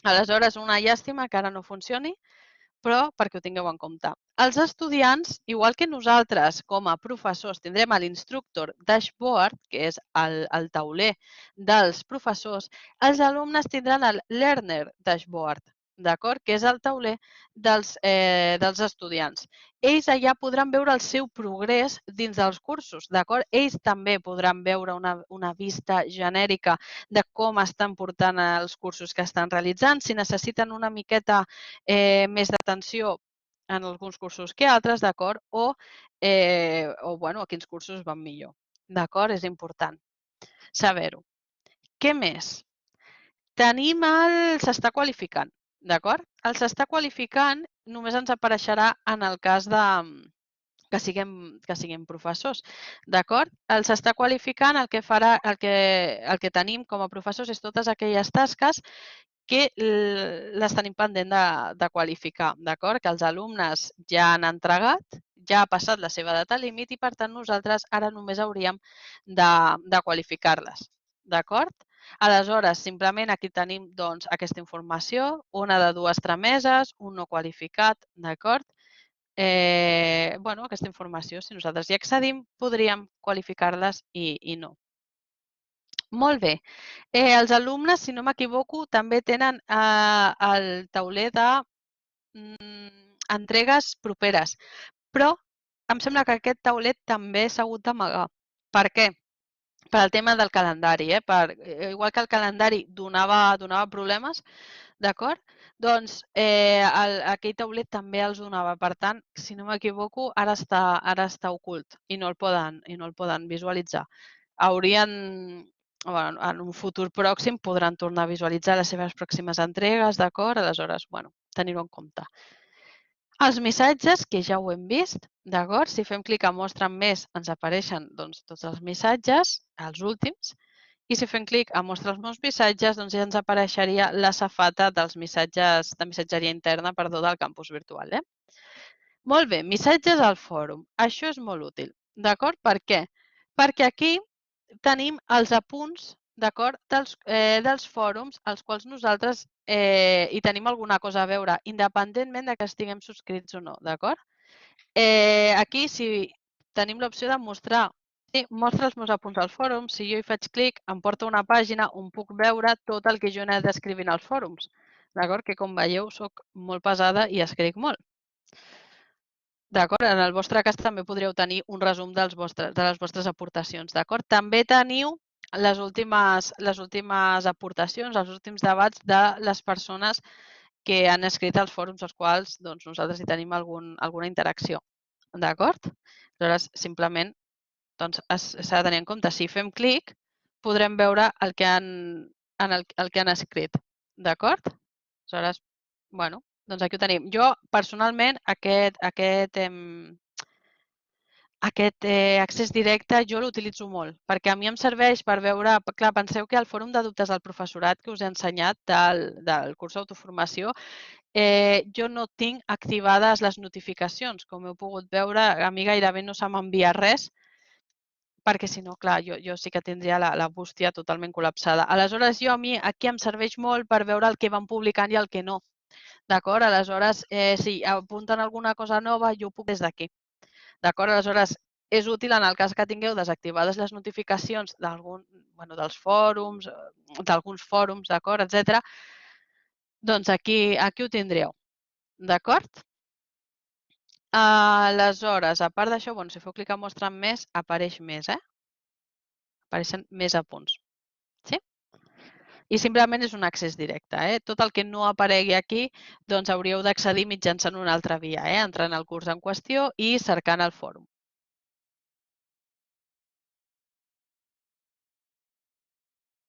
Aleshores, una llàstima que ara no funcioni, però perquè ho tingueu en compte. Els estudiants, igual que nosaltres com a professors tindrem l'instructor dashboard, que és el tauler dels professors, els alumnes tindran el learner dashboard, d'acord? Que és el tauler dels estudiants. Ells allà podran veure el seu progrés dins dels cursos, d'acord? Ells també podran veure una vista genèrica de com estan portant els cursos que estan realitzant, si necessiten una miqueta més d'atenció en alguns cursos que altres, d'acord? O a quins cursos van millor, d'acord? És important saber-ho. Què més? Tenim s'està qualificant, d'acord? El s'està qualificant només ens apareixerà en el cas que siguem professors, d'acord? El s'està qualificant el que tenim com a professors és totes aquelles tasques que les tenim pendent de qualificar, d'acord? Que els alumnes ja han entregat, ja ha passat la seva data límit i, per tant, nosaltres ara només hauríem de qualificar-les, d'acord? Aleshores, simplement aquí tenim doncs, aquesta informació, una de 2 trameses, un no qualificat, d'acord? Aquesta informació, si nosaltres hi accedim, podríem qualificar-les i no. Molt bé. Els alumnes, si no m'equivoco, també tenen el tauler d'entregues properes, però em sembla que aquest taulet també s'ha hagut d'amagar. Per què? Per al tema del calendari. Igual que el calendari donava problemes, d'acord? Doncs aquell taulet també els donava. Per tant, si no m'equivoco, ara està ocult i no el poden visualitzar. En un futur pròxim podran tornar a visualitzar les seves pròximes entregues, d'acord? Aleshores, tenir-ho en compte. Els missatges, que ja ho hem vist, d'acord? Si fem clic a mostrar més, ens apareixen tots els missatges, els últims, i si fem clic a mostrar els meus missatges, ja ens apareixeria la safata dels missatges de missatgeria interna, del campus virtual. Molt bé, missatges al fòrum. Això és molt útil, d'acord? Per què? Perquè aquí tenim els apunts, d'acord, dels fòrums als quals nosaltres hi tenim alguna cosa a veure, independentment de que estiguem subscrits o no, d'acord? Aquí, si tenim l'opció de mostrar, mostra els meus apunts al fòrum, si jo hi faig clic, em porta una pàgina on puc veure tot el que jo he anat escrivint als fòrums, d'acord? Que com veieu, soc molt pesada i escric molt. D'acord? En el vostre cas també podríeu tenir un resum de les vostres aportacions. D'acord? També teniu les últimes aportacions, els últims debats de les persones que han escrit als fòrums als quals doncs, nosaltres hi tenim alguna interacció. D'acord? Aleshores, simplement doncs, s'ha de tenir en compte. Si fem clic, podrem veure el que han escrit. D'acord? Aleshores, bueno, doncs aquí ho tenim. Jo, personalment, aquest accés directe jo l'utilitzo molt, perquè a mi em serveix per veure, clar, penseu que al fòrum de dubtes del professorat que us he ensenyat del curs d'autoformació, jo no tinc activades les notificacions. Com heu pogut veure, a mi gairebé no se m'envia res, perquè si no, clar, jo sí que tindria la bústia totalment col·lapsada. Aleshores, a mi aquí em serveix molt per veure el que van publicant i el que no. D'acord? Aleshores, si apunten alguna cosa nova, jo ho puc des d'aquí. D'acord? Aleshores, és útil en el cas que tingueu desactivades les notificacions dels fòrums, d'alguns fòrums, d'acord, etc. Doncs aquí ho tindreu. D'acord? Aleshores, a part d'això, si feu clic a mostrar més, apareix més, apareixen més apunts. Sí? I simplement és un accés directe. Tot el que no aparegui aquí, doncs hauríeu d'accedir mitjançant una altra via, entrant al curs en qüestió i cercant el fòrum.